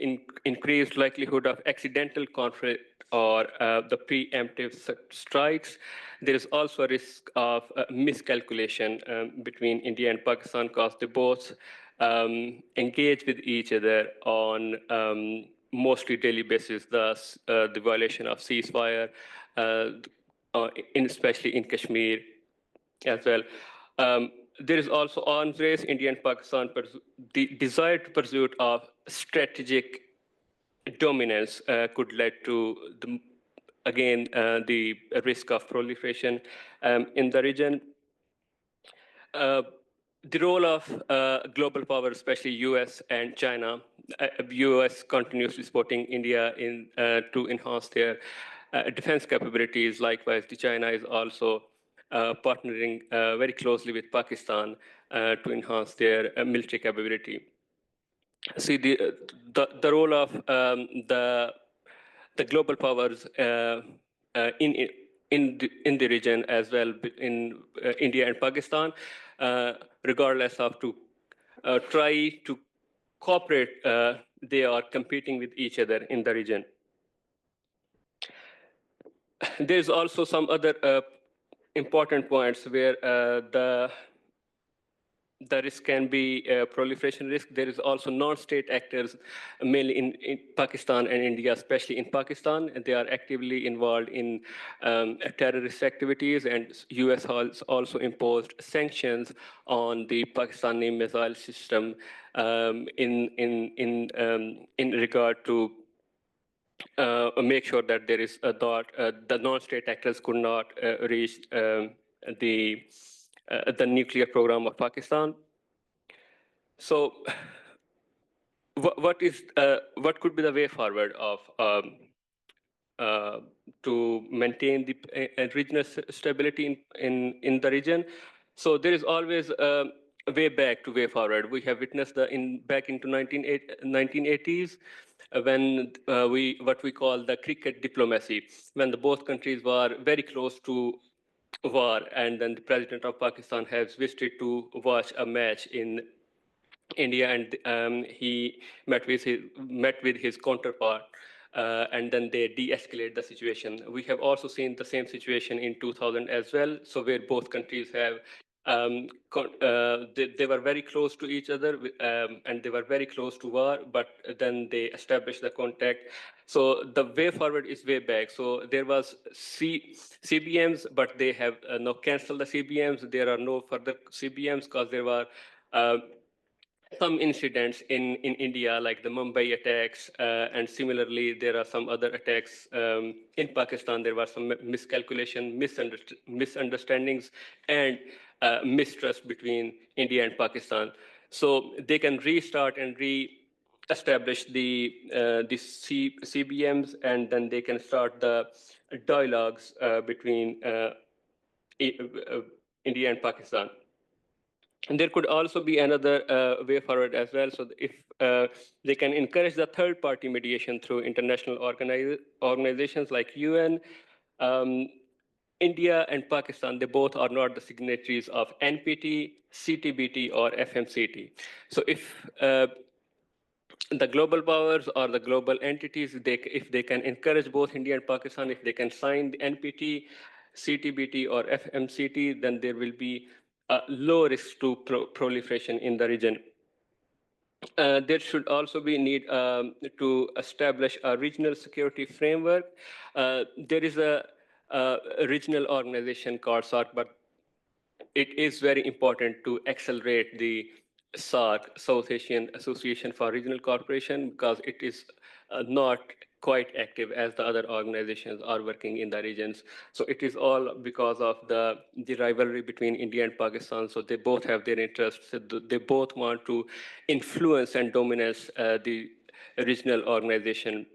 E: increased likelihood of accidental conflict or the preemptive strikes. There is also a risk of miscalculation between India and Pakistan because they both engage with each other on mostly daily basis, thus the violation of ceasefire, especially in Kashmir as well. There is also arms race. India and Pakistan, the desired pursuit of strategic dominance could lead to, the risk of proliferation in the region. The role of global power, especially US and China. US continuously supporting India to enhance their defense capabilities. Likewise, China is also partnering very closely with Pakistan to enhance their military capability. See, the role of the global powers in the region as well, in India and Pakistan, regardless of to try to cooperate, they are competing with each other in the region. There's also some other important points where the risk can be proliferation risk. There is also non-state actors, mainly in Pakistan and India, especially in Pakistan. And they are actively involved in terrorist activities, and US has also imposed sanctions on the Pakistani missile system in regard to make sure that there is the non-state actors could not reach the nuclear program of Pakistan. So, what could be the way forward of to maintain the regional stability in the region? So there is always a way back to way forward. We have witnessed back into 1980s when what we call the cricket diplomacy, when both countries were very close to war, and then the president of Pakistan has visited to watch a match in India, and he met with his counterpart, and then they de-escalate the situation. We have also seen the same situation in 2000 as well. So where both countries have they were very close to each other, and they were very close to war, but then they established the contact. So the way forward is way back. So there was CBMs, but they have now canceled the CBMs. There are no further CBMs because there were some incidents in India, like the Mumbai attacks, and similarly, there are some other attacks in Pakistan. There were some miscalculation, misunderstandings, and mistrust between India and Pakistan. So they can restart and re-establish the CBMs, and then they can start the dialogues between India and Pakistan. And there could also be another way forward as well. So if they can encourage the third-party mediation through international organizations like UN, India and Pakistan, they both are not the signatories of NPT, CTBT, or FMCT. So if the global powers or the global entities, if they can encourage both India and Pakistan, if they can sign the NPT, CTBT, or FMCT, then there will be low risk to proliferation in the region. There should also be need to establish a regional security framework. There is a regional organization called SARC, but it is very important to accelerate the SARC, South Asian Association for Regional Cooperation, because it is not quite active as the other organizations are working in the regions. So it is all because of the rivalry between India and Pakistan. So they both have their interests. They both want to influence and dominate the regional organization.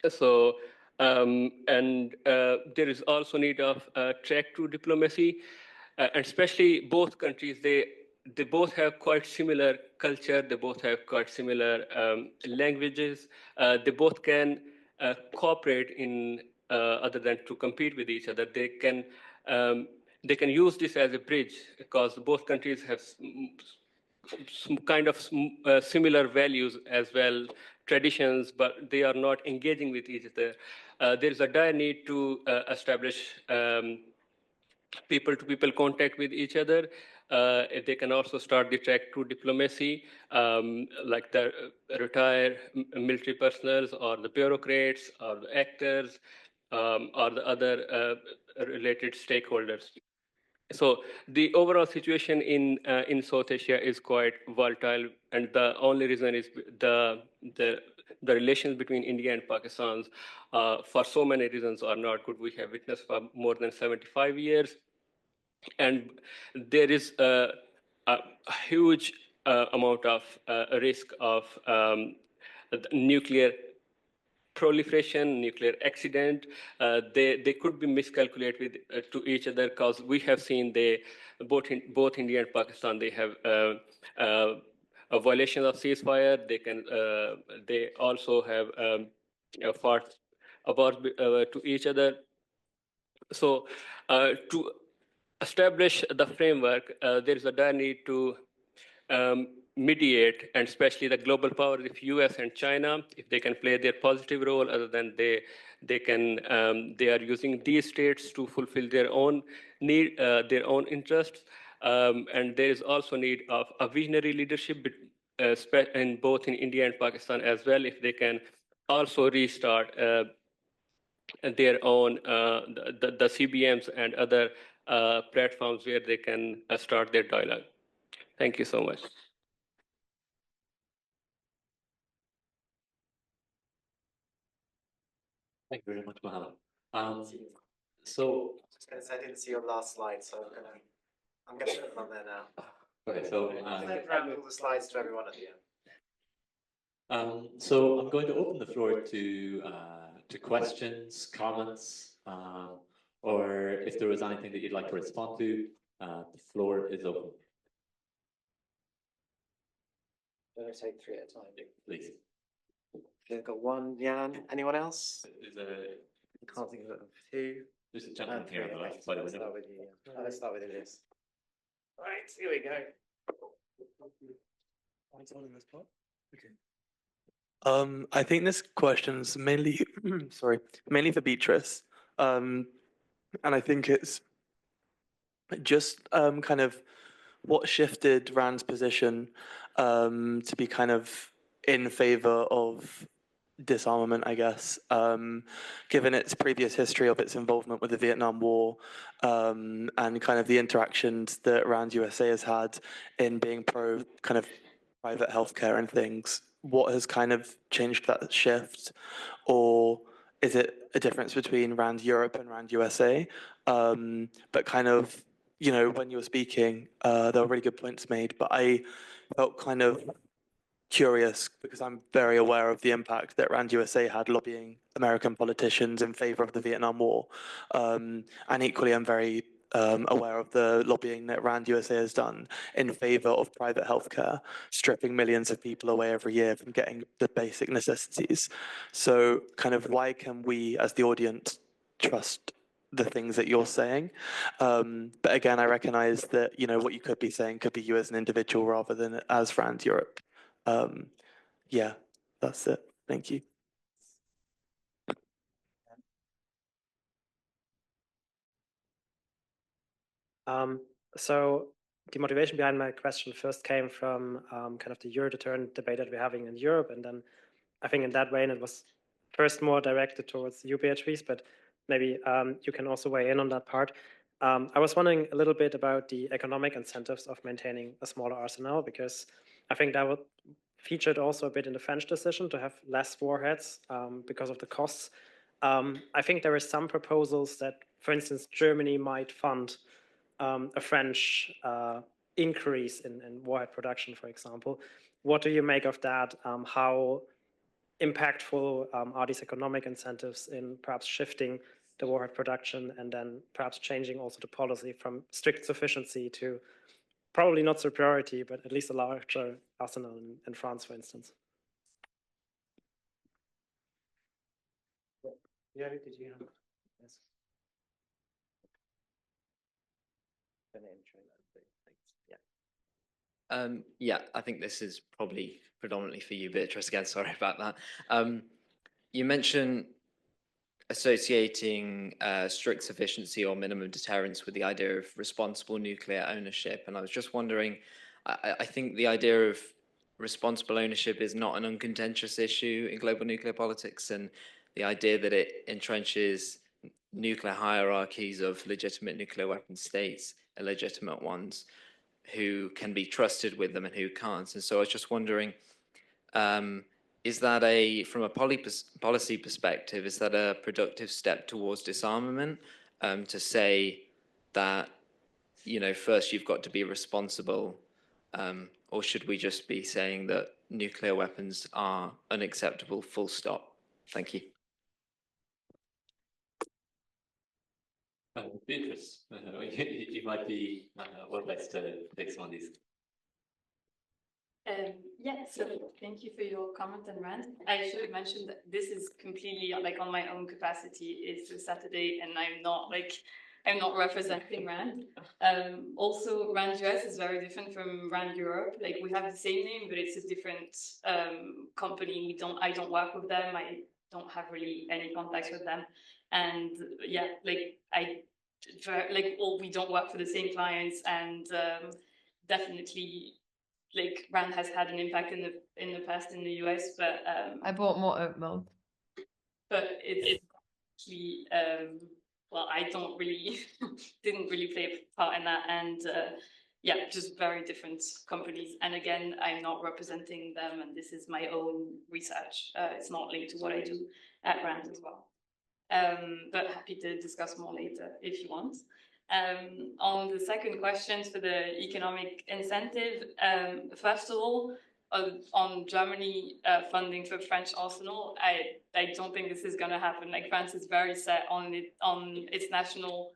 E: So, there is also need of track to diplomacy, and especially both countries, they both have quite similar culture, they both have quite similar languages, they both can cooperate in, other than to compete with each other, they can use this as a bridge because both countries have some kind of similar values as well, traditions, but they are not engaging with each other. There is a dire need to establish people-to-people contact with each other. They can also start the track to diplomacy, like the retired military personnel or the bureaucrats or the actors or the other related stakeholders. So the overall situation in South Asia is quite volatile, and the only reason is the relations between India and Pakistan, for so many reasons, are not good. We have witnessed for more than 75 years, and there is a huge amount of risk of nuclear proliferation, nuclear accident. They could be miscalculated with, to each other, because we have seen both India and Pakistan, they have a violation of ceasefire. They also have fought about to each other. So to establish the framework, there is a dire need to mediate, and especially the global powers, if US and China, if they can play their positive role, other than they are using these states to fulfill their own need, their own interests. And there is also need of a visionary leadership in both in India and Pakistan as well, if they can also restart their own the CBMs and other platforms where they can start their dialogue. Thank you so much.
A: Thank you very much, Mohammed. So,
F: I didn't see your last slide, so I'm gonna put them on there now.
A: okay, so
F: All the slides to everyone at the end.
A: so I'm going to open the floor to questions, comments, or if there was anything that you'd like to respond to, the floor is open.
F: I'm gonna take three at a time.
A: Please.
F: We've got one. Jan. Anyone else?
A: There's
F: Can't think of two.
A: a gentleman here on the left by the
F: Let's
A: window.
F: start with you. Let's start with Elias. Right, here we go.
G: I think this question's mainly, sorry, mainly for Beatrice. And I think it's just kind of what shifted Rand's position to be kind of in favor of disarmament, I guess, given its previous history of its involvement with the Vietnam War, and kind of the interactions that Rand USA has had in being pro kind of private healthcare and things. What has kind of changed that shift, or is it a difference between Rand Europe and Rand USA? But kind of, you know, when you were speaking, there were really good points made, but I felt kind of curious because I'm very aware of the impact that Rand USA had lobbying American politicians in favor of the Vietnam War. And equally, I'm very aware of the lobbying that Rand USA has done in favor of private healthcare, stripping millions of people away every year from getting the basic necessities. So kind of why can we as the audience trust the things that you're saying? But again, I recognize that, you know, what you could be saying could be you as an individual rather than as Rand Europe. Yeah, that's it. Thank you.
H: So the motivation behind my question first came from kind of the Euro-deterrent debate that we're having in Europe, and then I think in that way, and it was first more directed towards you, Beatrice, but maybe you can also weigh in on that part. I was wondering a little bit about the economic incentives of maintaining a smaller arsenal, because I think that would featured also a bit in the French decision to have less warheads because of the costs. I think there are some proposals that, for instance, Germany might fund a French increase in warhead production, for example. what do you make of that? How impactful are these economic incentives in perhaps shifting the warhead production and then perhaps changing also the policy from strict sufficiency to probably not superiority, but at least a larger arsenal in France, for instance? Yeah, did you have? Yes.
I: Yeah, I think this is probably predominantly for you, Beatrice. Again, sorry about that. You mentioned associating strict sufficiency or minimum deterrence with the idea of responsible nuclear ownership. And I was just wondering, I think the idea of responsible ownership is not an uncontentious issue in global nuclear politics, and the idea that it entrenches nuclear hierarchies of legitimate nuclear weapon states, illegitimate ones, who can be trusted with them and who can't. And so I was just wondering, is that from a policy perspective, is that a productive step towards disarmament, to say that, first you've got to be responsible, or should we just be saying that nuclear weapons are unacceptable, full stop? Thank you.
A: Beatrice, you might be well placed to take some of these.
D: Yeah, so thank you for your comment and rant. I should have mentioned that this is completely like on my own capacity. It's a Saturday and I'm not representing RAND. Also, RAND US is very different from RAND Europe. Like we have the same name, but it's a different company. I don't work with them. I don't have really any contacts with them. And yeah, we don't work for the same clients, and definitely, like RAND has had an impact in the past in the US, but
J: I bought more oat milk.
D: But it's actually well, I don't really didn't really play a part in that, and yeah, just very different companies. And again, I'm not representing them, and this is my own research. It's not linked to what I do at RAND as well. But happy to discuss more later if you want. On the second question for the economic incentive, first of all, on Germany funding for French arsenal, I don't think this is going to happen. Like France is very set on its national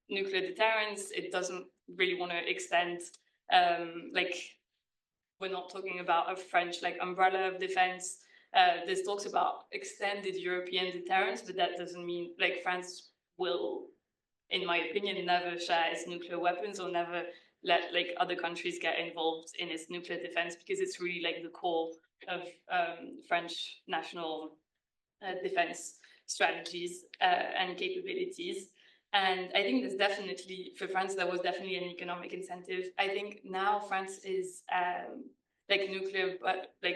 D: nuclear deterrence. It doesn't really want to extend, like we're not talking about a French like umbrella of defense. There's talks about extended European deterrence, but that doesn't mean like France will, in my opinion, never share its nuclear weapons or never let like other countries get involved in its nuclear defense, because it's really like the core of French national defense strategies and capabilities. And I think there's definitely, for France, there was definitely an economic incentive. I think now France is like nuclear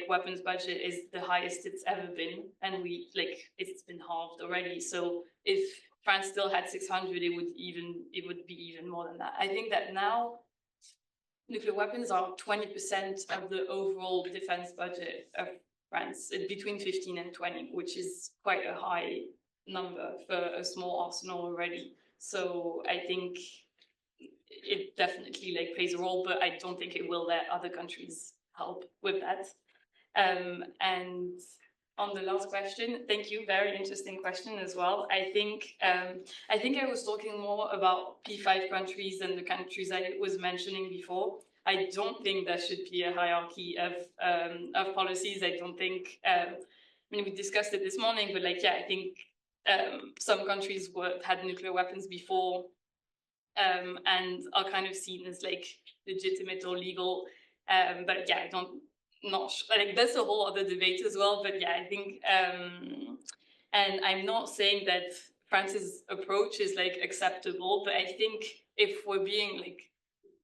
D: weapons budget is the highest it's ever been, and it's been halved already. So if France still had 600, it would be even more than that. I think that now nuclear weapons are 20% of the overall defense budget of France, between 15 and 20, which is quite a high number for a small arsenal already. So I think it definitely plays a role, but I don't think it will let other countries help with that. And on the last question, thank you, very interesting question as well. I think I was talking more about P5 countries than the countries I was mentioning before. I don't think there should be a hierarchy of policies. I don't think, I mean, we discussed it this morning, but yeah, I think some countries had nuclear weapons before and are kind of seen as legitimate or legal. But yeah, that's a whole other debate as well. But yeah, I think, and I'm not saying that France's approach is acceptable, but I think if we're being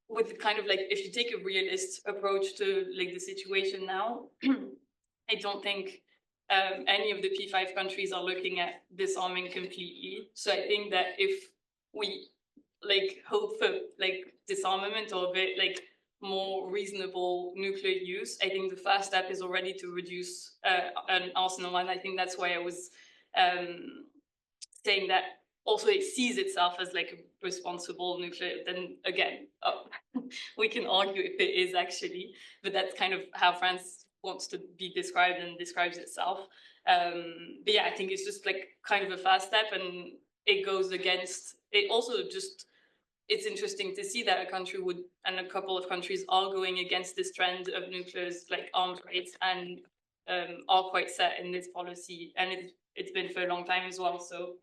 D: with kind of if you take a realist approach to the situation now, I don't think any of the P5 countries are looking at disarming completely. So I think that if we hope for disarmament or a bit more reasonable nuclear use, I think the first step is already to reduce an arsenal, and I think that's why I was saying that also it sees itself as like a responsible nuclear, then again, we can argue if it is actually, but that's kind of how France wants to be described and describes itself. But yeah, I think it's just like kind of a fast step, and it goes against, it also just, it's interesting to see that a country would, and a couple of countries are going against this trend of nuclear like arms race, and are quite set in this policy, and it's been for a long time as well. So,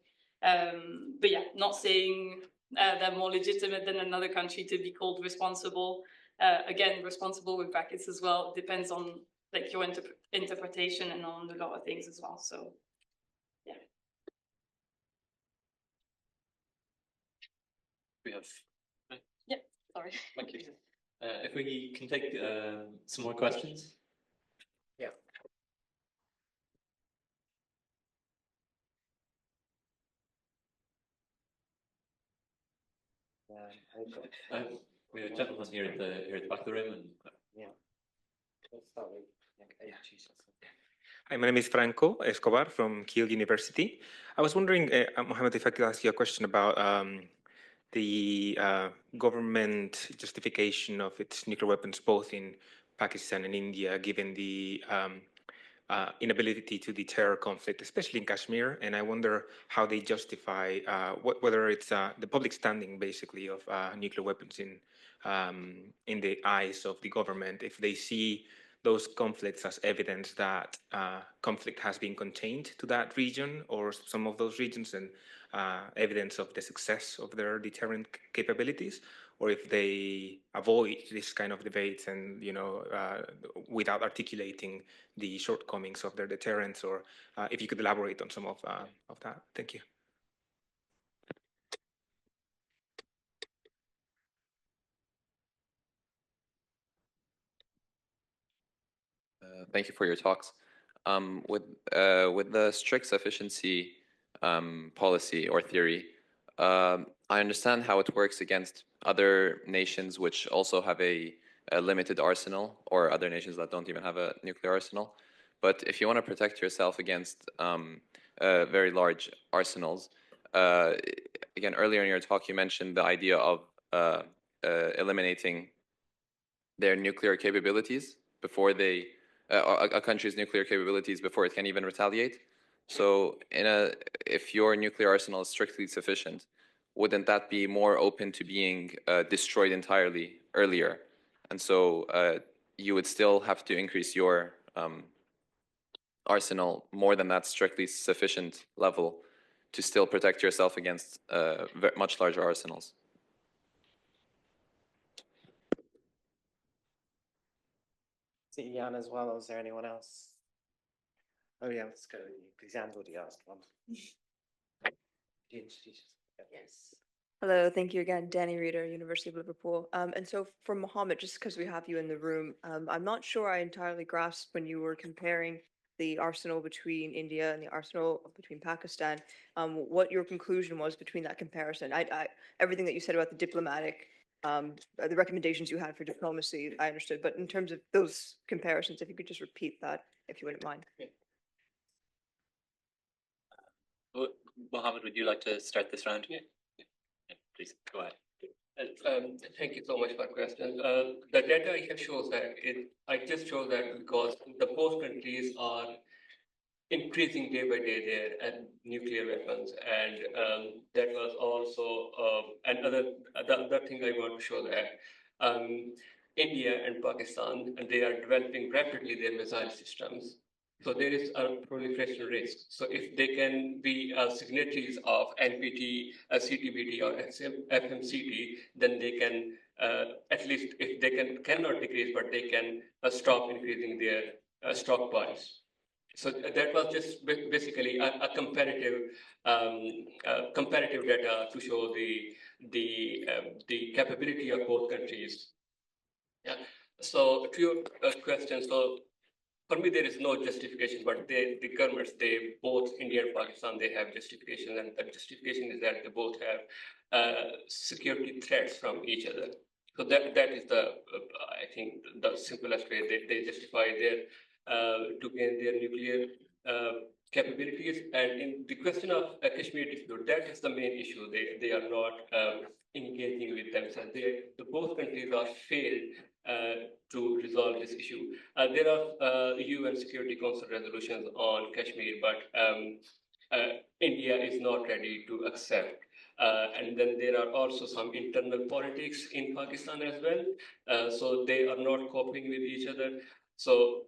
D: but yeah, not saying they're more legitimate than another country to be called responsible. Again, responsible with brackets as well, depends on like your interpretation and on a lot of things as well. So, yeah.
A: We have.
D: Yeah, sorry.
A: Thank you. If we can take some more questions.
F: Yeah.
A: We have a gentleman here at the back of the room, and
F: Yeah. Let's start with,
K: Hi, my name is Franco Escobar from Kiel University. I was wondering, Mohammed, if I could ask you a question about the government justification of its nuclear weapons, both in Pakistan and India, given the inability to deter conflict, especially in Kashmir. And I wonder how they justify whether it's the public standing, basically, of nuclear weapons in the eyes of the government, if they see those conflicts as evidence that conflict has been contained to that region or some of those regions, and evidence of the success of their deterrent capabilities, or if they avoid this kind of debates and, without articulating the shortcomings of their deterrence, or if you could elaborate on some of that. Thank you.
L: Thank you for your talks. With the strict sufficiency policy or theory, I understand how it works against other nations which also have a limited arsenal, or other nations that don't even have a nuclear arsenal. But if you want to protect yourself against very large arsenals, again, earlier in your talk, you mentioned the idea of eliminating their nuclear capabilities before they, a country's nuclear capabilities before it can even retaliate. So if your nuclear arsenal is strictly sufficient, wouldn't that be more open to being destroyed entirely earlier? And so you would still have to increase your arsenal more than that strictly sufficient level to still protect yourself against much larger arsenals.
F: See Jan as well, or is there anyone else? Oh yeah, let's go. Because Jan's already asked one.
M: Yes. Hello, thank you again, Danny Reader, University of Liverpool. And so for Mohammed, just because we have you in the room, I'm not sure I entirely grasped when you were comparing the arsenal between India and the arsenal between Pakistan, what your conclusion was between that comparison. Everything that you said about the diplomatic, the recommendations you had for diplomacy, I understood. But in terms of those comparisons, if you could just repeat that, if you wouldn't mind.
A: Mohammed, would you like to start this round? Yeah, please go ahead.
E: Thank you so much for the question. The data here shows that I just show that because the both countries are increasing day by day their nuclear weapons, and that was also the other thing I want to show that India and Pakistan, and they are developing rapidly their missile systems. So there is a proliferation risk. So if they can be signatories of NPT, CTBT, or FMCT, then they can, at least if they cannot decrease, but they can stop increasing their stockpiles. So that was just basically a comparative data to show the capability of both countries. Yeah. So to your question, so for me, there is no justification, but the governments, both India and Pakistan, they have justification, and the justification is that they both have security threats from each other. So that is I think, the simplest way they justify their to gain their nuclear capabilities. And in the question of Kashmir dispute, that is the main issue. They are not engaging with themselves. Both countries are failed to resolve this issue. There are UN Security Council resolutions on Kashmir, but India is not ready to accept. And then there are also some internal politics in Pakistan as well. So they are not coping with each other. So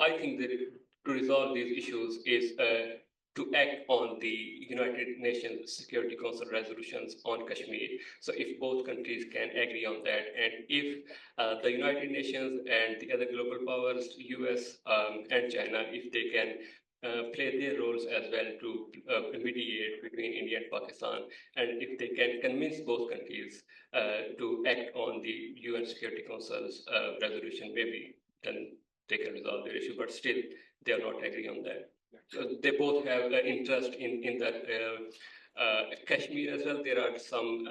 E: I think that to resolve these issues is to act on the United Nations Security Council resolutions on Kashmir. So if both countries can agree on that, and if the United Nations and the other global powers, US and China, if they can play their roles as well to mediate between India and Pakistan, and if they can convince both countries to act on the UN Security Council's resolution, maybe then they can resolve their issue, but still they are not agreeing on that. So they both have interest in that Kashmir as well. There are some,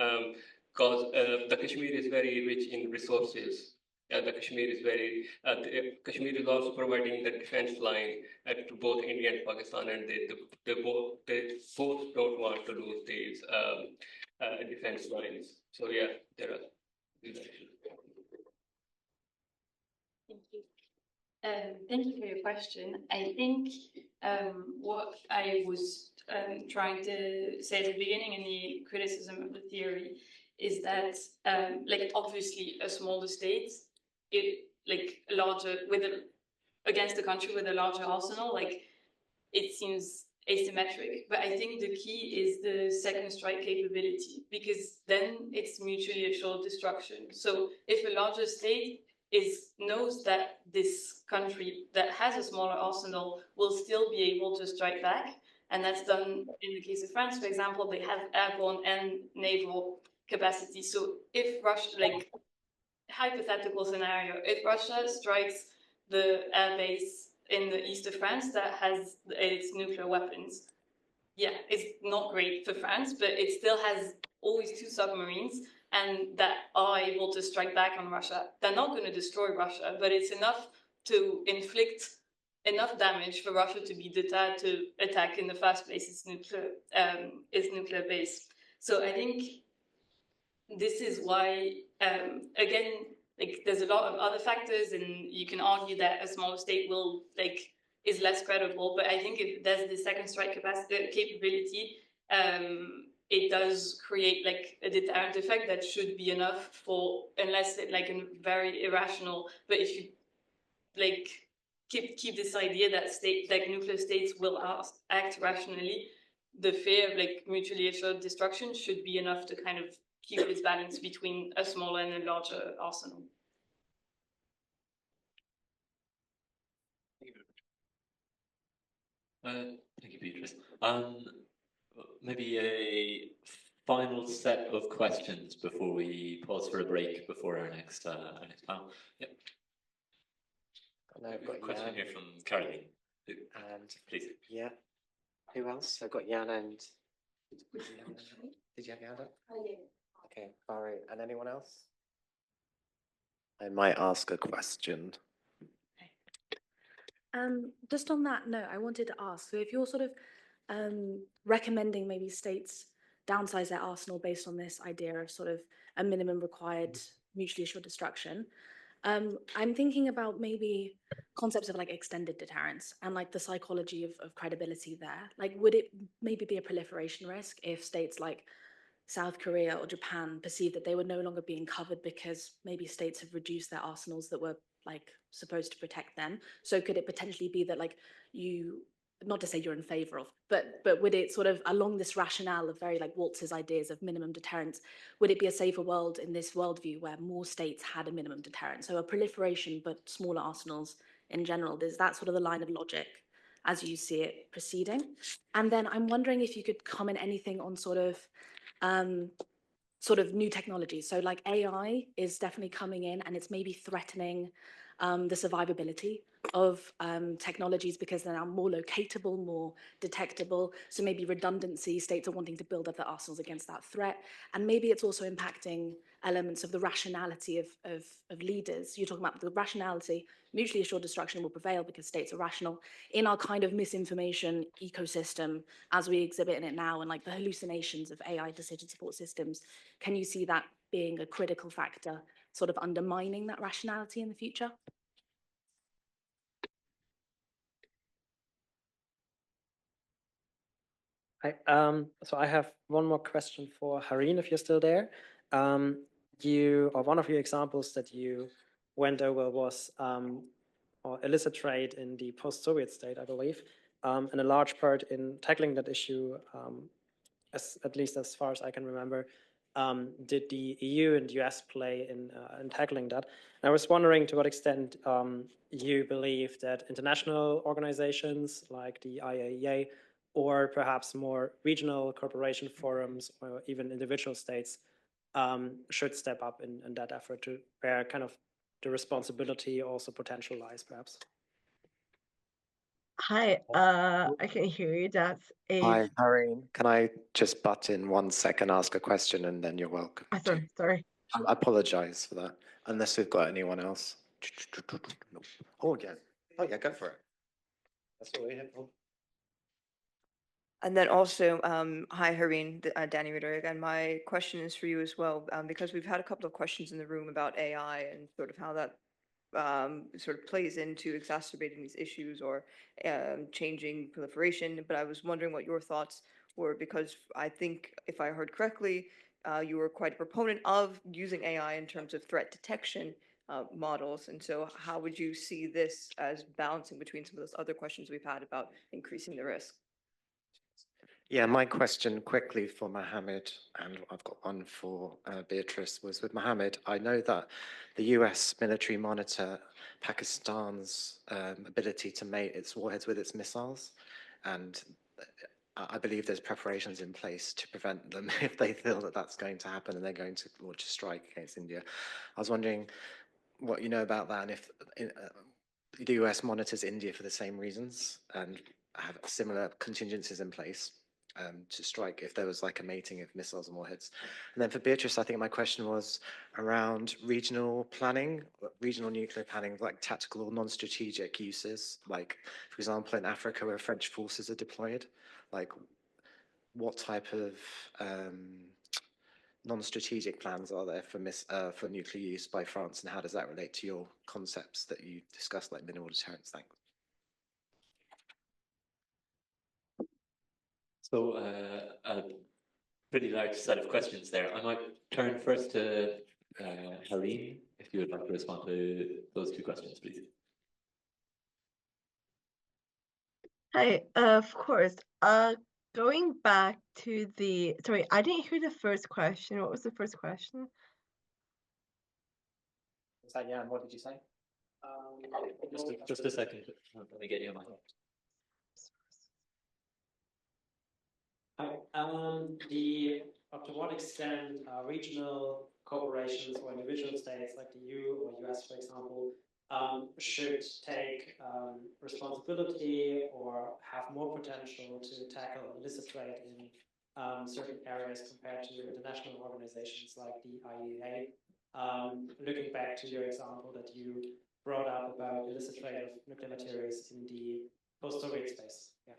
E: because the Kashmir is very rich in resources. The Kashmir is Kashmir is also providing the defense line to both India and Pakistan, and they both don't want to lose these defense lines. So yeah, there are these issues.
D: Thank you. Thank you for your question. I think what I was trying to say at the beginning in the criticism of the theory is that, like, obviously a smaller state, against a country with a larger arsenal, like, it seems asymmetric. But I think the key is the second strike capability, because then it's mutually assured destruction. So if a larger state knows that this country that has a smaller arsenal will still be able to strike back, and that's done in the case of France, for example, they have airborne and naval capacity. So if Russia, like, hypothetical scenario, if Russia strikes the air base in the east of France that has its nuclear weapons, yeah, it's not great for France, but it still has always 2 submarines and that are able to strike back on Russia. They're not going to destroy Russia, but it's enough to inflict enough damage for Russia to be deterred to attack in the first place its nuclear base. So I think this is why, again, like, there's a lot of other factors, and you can argue that a smaller state will, like, is less credible. But I think if there's the second strike capability, it does create, like, a deterrent effect that should be enough for, unless it, like, a very irrational. But if you, like, keep this idea that nuclear states will act rationally, the fear of, like, mutually assured destruction should be enough to kind of keep this balance between a smaller and a larger arsenal.
A: Thank you, Beatrice. Maybe a final set of questions before we pause for a break before our next panel. Yep.
F: I've got a
A: question
F: Jan
A: here from Caroline.
F: and
A: Please.
F: yeah. Who else? I've got Jan and did you have your hand up? Okay, Barry, and anyone else? I might ask a question.
N: Just on that note, I wanted to ask, so if you're sort of recommending maybe states downsize their arsenal based on this idea of sort of a minimum required mutually assured destruction, I'm thinking about maybe concepts of, like, extended deterrence and, like, the psychology of credibility there. Like, would it maybe be a proliferation risk if states like South Korea or Japan perceived that they were no longer being covered because maybe states have reduced their arsenals that were, like, supposed to protect them? So could it potentially be that, like, you, not to say you're in favor of, but would it sort of, along this rationale of very, like, Waltz's ideas of minimum deterrence, would it be a safer world in this worldview where more states had a minimum deterrent? So a proliferation, but smaller arsenals in general. Is that sort of the line of logic as you see it proceeding? And then I'm wondering if you could comment anything on sort of new technologies. So, like, AI is definitely coming in and it's maybe threatening the survivability of technologies because they're now more locatable, more detectable. So maybe redundancy, states are wanting to build up their arsenals against that threat. And maybe it's also impacting elements of the rationality of leaders. You're talking about the rationality, mutually assured destruction will prevail because states are rational. In our kind of misinformation ecosystem, as we exhibit in it now, and like the hallucinations of AI decision support systems, can you see that being a critical factor, sort of undermining that rationality in the future?
H: So I have one more question for Harine, if you're still there. One of your examples that you went over was or illicit trade in the post-Soviet state, I believe, and a large part in tackling that issue, at least as far as I can remember, did the EU and US play in tackling that? And I was wondering to what extent you believe that international organizations like the IAEA or perhaps more regional cooperation forums or even individual states should step up in that effort to bear kind of the responsibility also potential lies, perhaps.
B: Hi, I can hear you. That's a.
F: Hi, Harine. Can I just butt in 1 second, ask a question, and then you're welcome.
B: Sorry.
F: I apologize for that. Unless we've got anyone else. Oh yeah, go for it. That's what we're here for.
M: And then also, hi, Harine, Danny Ritter again. My question is for you as well, because we've had a couple of questions in the room about AI and sort of how that sort of plays into exacerbating these issues or changing proliferation. But I was wondering what your thoughts were, because I think if I heard correctly, you were quite a proponent of using AI in terms of threat detection models. And so how would you see this as balancing between some of those other questions we've had about increasing the risk?
F: Yeah, my question quickly for Mohammed, and I've got one for Beatrice, was with Mohammed. I know that the US military monitor Pakistan's ability to mate its warheads with its missiles, and I believe there's preparations in place to prevent them if they feel that that's going to happen and they're going to launch a strike against India. I was wondering what you know about that, and if the US monitors India for the same reasons and have similar contingencies in place to strike if there was like a mating of missiles and warheads. And then for Beatrice, I think my question was around regional planning, regional nuclear planning, like tactical or non-strategic uses, like for example in Africa where French forces are deployed, like what type of non-strategic plans are there for nuclear use by France, and how does that relate to your concepts that you discussed, like minimal deterrence? Thanks.
A: So a pretty large set of questions there. I might turn first to Harine, if you would like to respond to those two questions, please.
B: Hi, of course. Going back to sorry, I didn't hear the first question. What was the first question?
H: Is that Jan? What did you say?
A: Just a second. Let me get you on my.
H: Up to what extent regional corporations or individual states like the EU or US, for example, should take responsibility or have more potential to tackle illicit trade in certain areas compared to international organizations like the IAEA. Looking back to your example that you brought up about illicit trade of nuclear materials in the post-Soviet space. Yeah.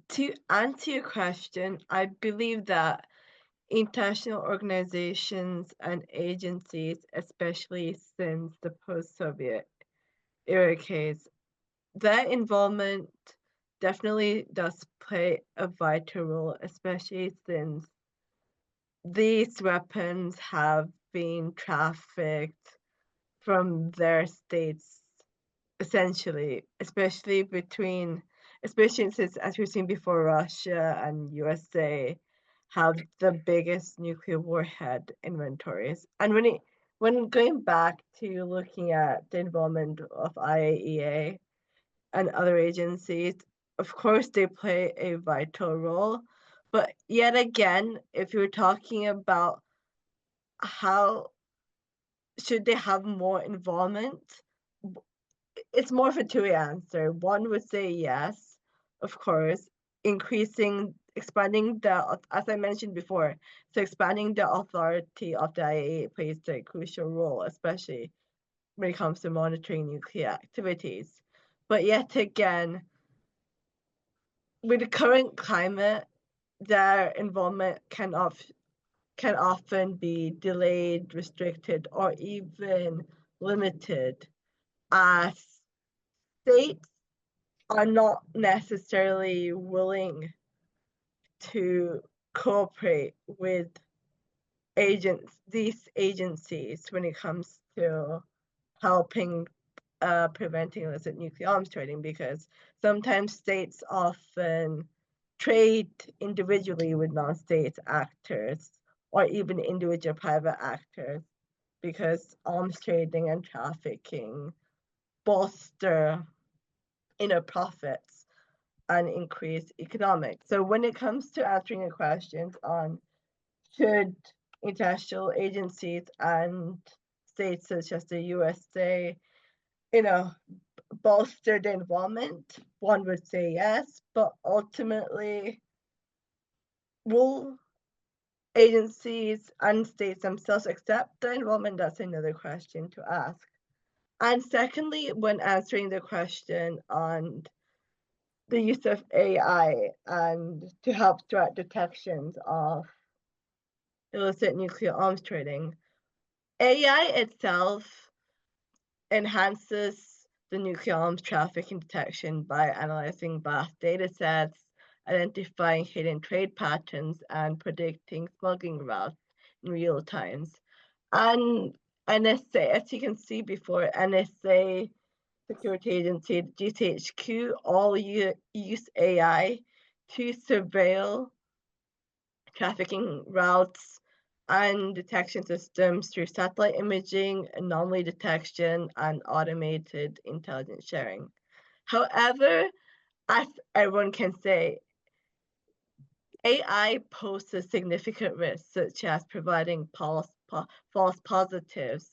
B: To answer your question, I believe that international organizations and agencies, especially since the post-Soviet era case, their involvement definitely does play a vital role, especially since these weapons have been trafficked from their states, essentially, especially since, as we've seen before, Russia and USA have the biggest nuclear warhead inventories. And when going back to looking at the involvement of IAEA and other agencies, of course they play a vital role. But yet again, if you're talking about how should they have more involvement, it's more of a two-way answer. One would say yes, of course, increasing expanding the, as I mentioned before, so expanding the authority of the IAEA plays a crucial role, especially when it comes to monitoring nuclear activities. But yet again, with the current climate, their involvement can often be delayed, restricted, or even limited, as states are not necessarily willing to cooperate with these agencies when it comes to helping preventing illicit nuclear arms trading, because sometimes states often trade individually with non-state actors or even individual private actors, because arms trading and trafficking bolster profits and increase economics. So when it comes to answering the questions on should international agencies and states such as the USA, bolster the involvement, one would say yes, but ultimately, will agencies and states themselves accept the involvement? That's another question to ask. And secondly, when answering the question on the use of AI and to help threat detections of illicit nuclear arms trading, AI itself enhances the nuclear arms trafficking detection by analyzing vast data sets, identifying hidden trade patterns, and predicting smuggling routes in real time. And NSA, as you can see before, NSA, Security Agency, GCHQ, all use AI to surveil trafficking routes and detection systems through satellite imaging, anomaly detection, and automated intelligence sharing. However, as everyone can say, AI poses significant risks, such as providing false positives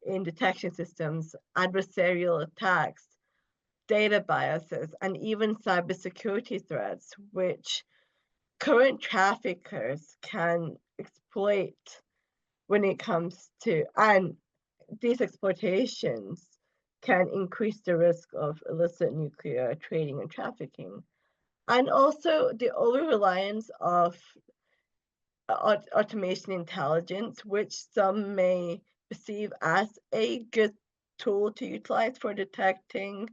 B: in detection systems, adversarial attacks, data biases, and even cybersecurity threats, which current traffickers can exploit when it comes to, and these exploitations can increase the risk of illicit nuclear trading and trafficking. And also the over-reliance of automation intelligence, which some may perceive as a good tool to utilize for detecting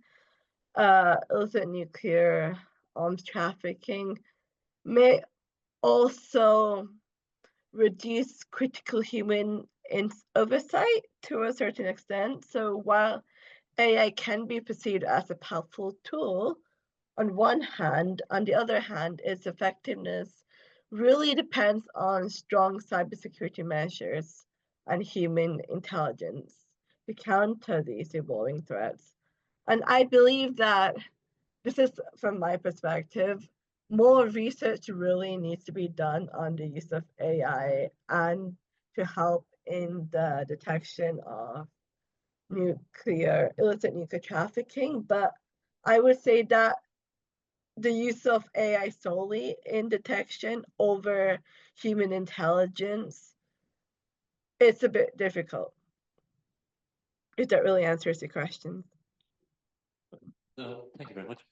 B: illicit nuclear arms trafficking, may also reduce critical human oversight to a certain extent. So while AI can be perceived as a powerful tool, on one hand, on the other hand, its effectiveness really depends on strong cybersecurity measures and human intelligence to counter these evolving threats. And I believe that this is, from my perspective, more research really needs to be done on the use of AI and to help in the detection of illicit nuclear trafficking. But I would say that the use of AI solely in detection over human intelligence, it's a bit difficult. If that really answers your question.
A: Thank you very much.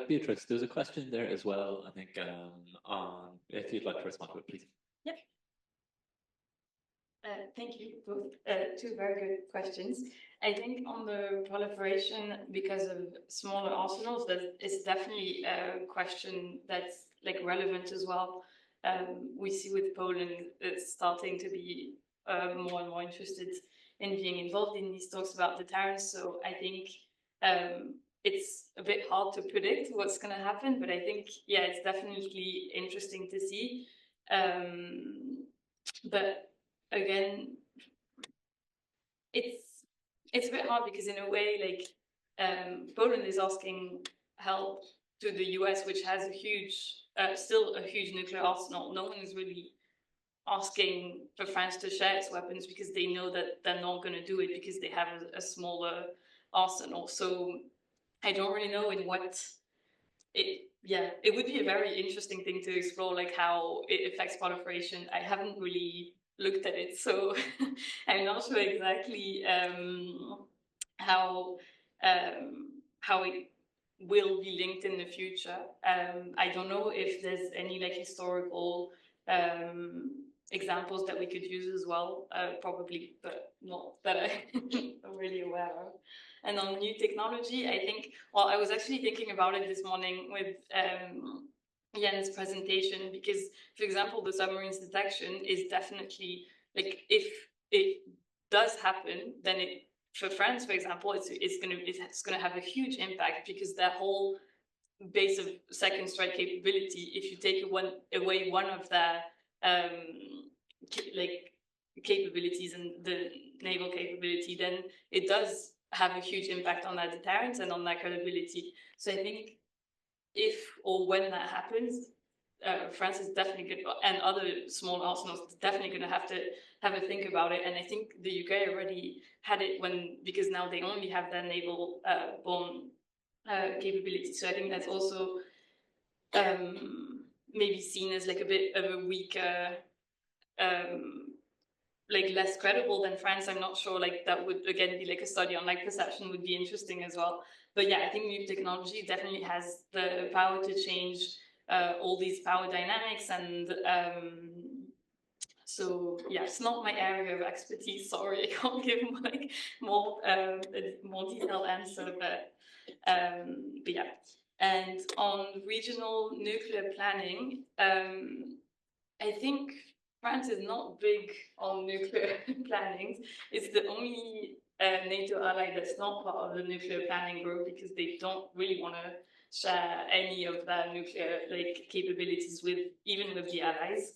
A: Beatrice, there's a question there as well, I think, on if you'd like to respond to it, please.
D: Yep. Thank you both. Two very good questions. I think on the proliferation because of smaller arsenals, that is definitely a question that's like relevant as well. We see with Poland it's starting to be more and more interested in being involved in these talks about deterrence. So I think it's a bit hard to predict what's going to happen, but I think, yeah, it's definitely interesting to see. But again, it's a bit hard because in a way, like Poland is asking help to the US, which has a huge, still a huge nuclear arsenal. No one is really asking for France to share its weapons because they know that they're not going to do it because they have a smaller arsenal. So I don't really know in what yeah, it would be a very interesting thing to explore, like how it affects proliferation. I haven't really looked at it, so I'm not sure exactly how it will be linked in the future. I don't know if there's any like historical examples that we could use as well, probably, but not that I'm really aware of. And on new technology, I think, well, I was actually thinking about it this morning with Jan's presentation, because, for example, the submarines detection is definitely, like, if it does happen, then it, for France, for example, it's gonna have a huge impact, because that whole base of second strike capability, if you take away one of their like capabilities and the naval capability, then it does have a huge impact on their deterrence and on their credibility. So I think if or when that happens, France is definitely good, and other small arsenals definitely going to have a think about it. And I think the UK already had it because now they only have their naval borne capability. So I think that's also maybe seen as like a bit of a weaker, like less credible than France. I'm not sure, like that would again be like a study on like perception would be interesting as well. But yeah, I think new technology definitely has the power to change all these power dynamics, and so yeah, it's not my area of expertise. Sorry, I can't give like more detailed answer, but yeah. And on regional nuclear planning, I think France is not big on nuclear planning. It's the only NATO ally that's not part of the nuclear planning group, because they don't really want to share any of their nuclear like capabilities even with the allies.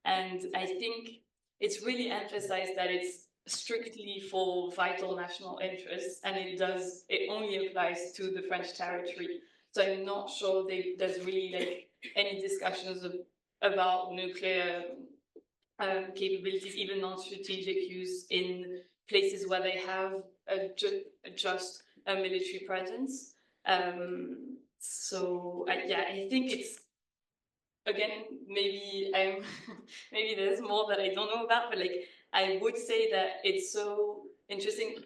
D: And I think it's really emphasized that it's strictly for vital national interests, and it only applies to the French territory. So I'm not sure there's really like any discussions about nuclear capabilities, even non-strategic use, in places where they have just a military presence. So yeah, I think it's, again, maybe maybe there's more that I don't know about, but like I would say that it's so interesting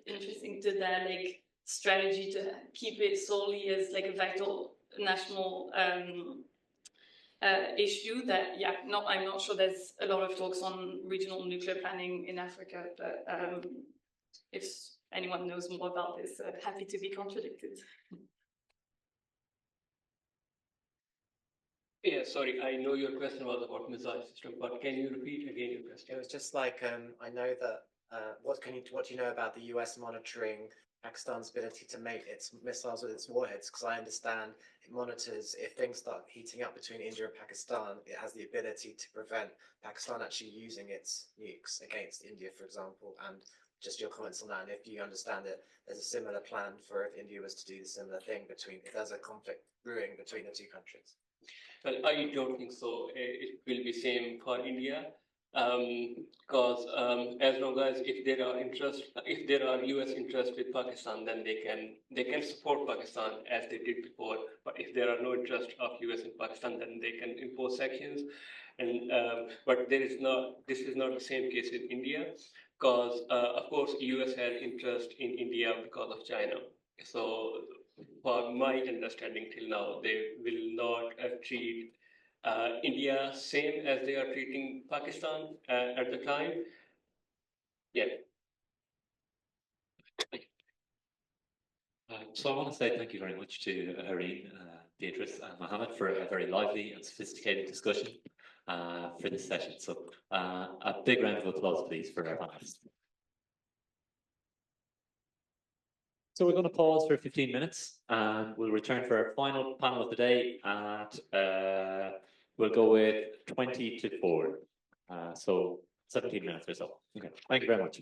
D: to their like strategy to keep it solely as like a vital national issue that, yeah, I'm not sure there's a lot of talks on regional nuclear planning in Africa, but if anyone knows more about this, happy to be contradicted.
E: Yeah, sorry, I know your question was about missile system, but can you repeat again your question?
F: It was just like, I know that, what do you know about the US monitoring Pakistan's ability to make its missiles with its warheads? Because I understand it monitors if things start heating up between India and Pakistan, it has the ability to prevent Pakistan actually using its nukes against India, for example. And just your comments on that, and if you understand it, there's a similar plan for if India was to do the similar thing if there's a conflict brewing between the two countries.
E: Well, I don't think so. It will be same for India, because as long as if there are US interest with Pakistan, then they can support Pakistan as they did before. But if there are no interest of US in Pakistan, then they can impose sanctions. And but this is not the same case with India, because of course US has interest in India because of China. So, for my understanding till now, they will not treat India same as they are treating Pakistan at the time. Yeah.
A: So I want to say thank you very much to Harine, Beatrice, and Mohammed for a very lively and sophisticated discussion for this session. So a big round of applause, please, for our panelists. So we're going to pause for 15 minutes, and we'll return for our final panel of the day at, we'll go with 20 to 4. So 17 minutes or so. Okay, thank you very much.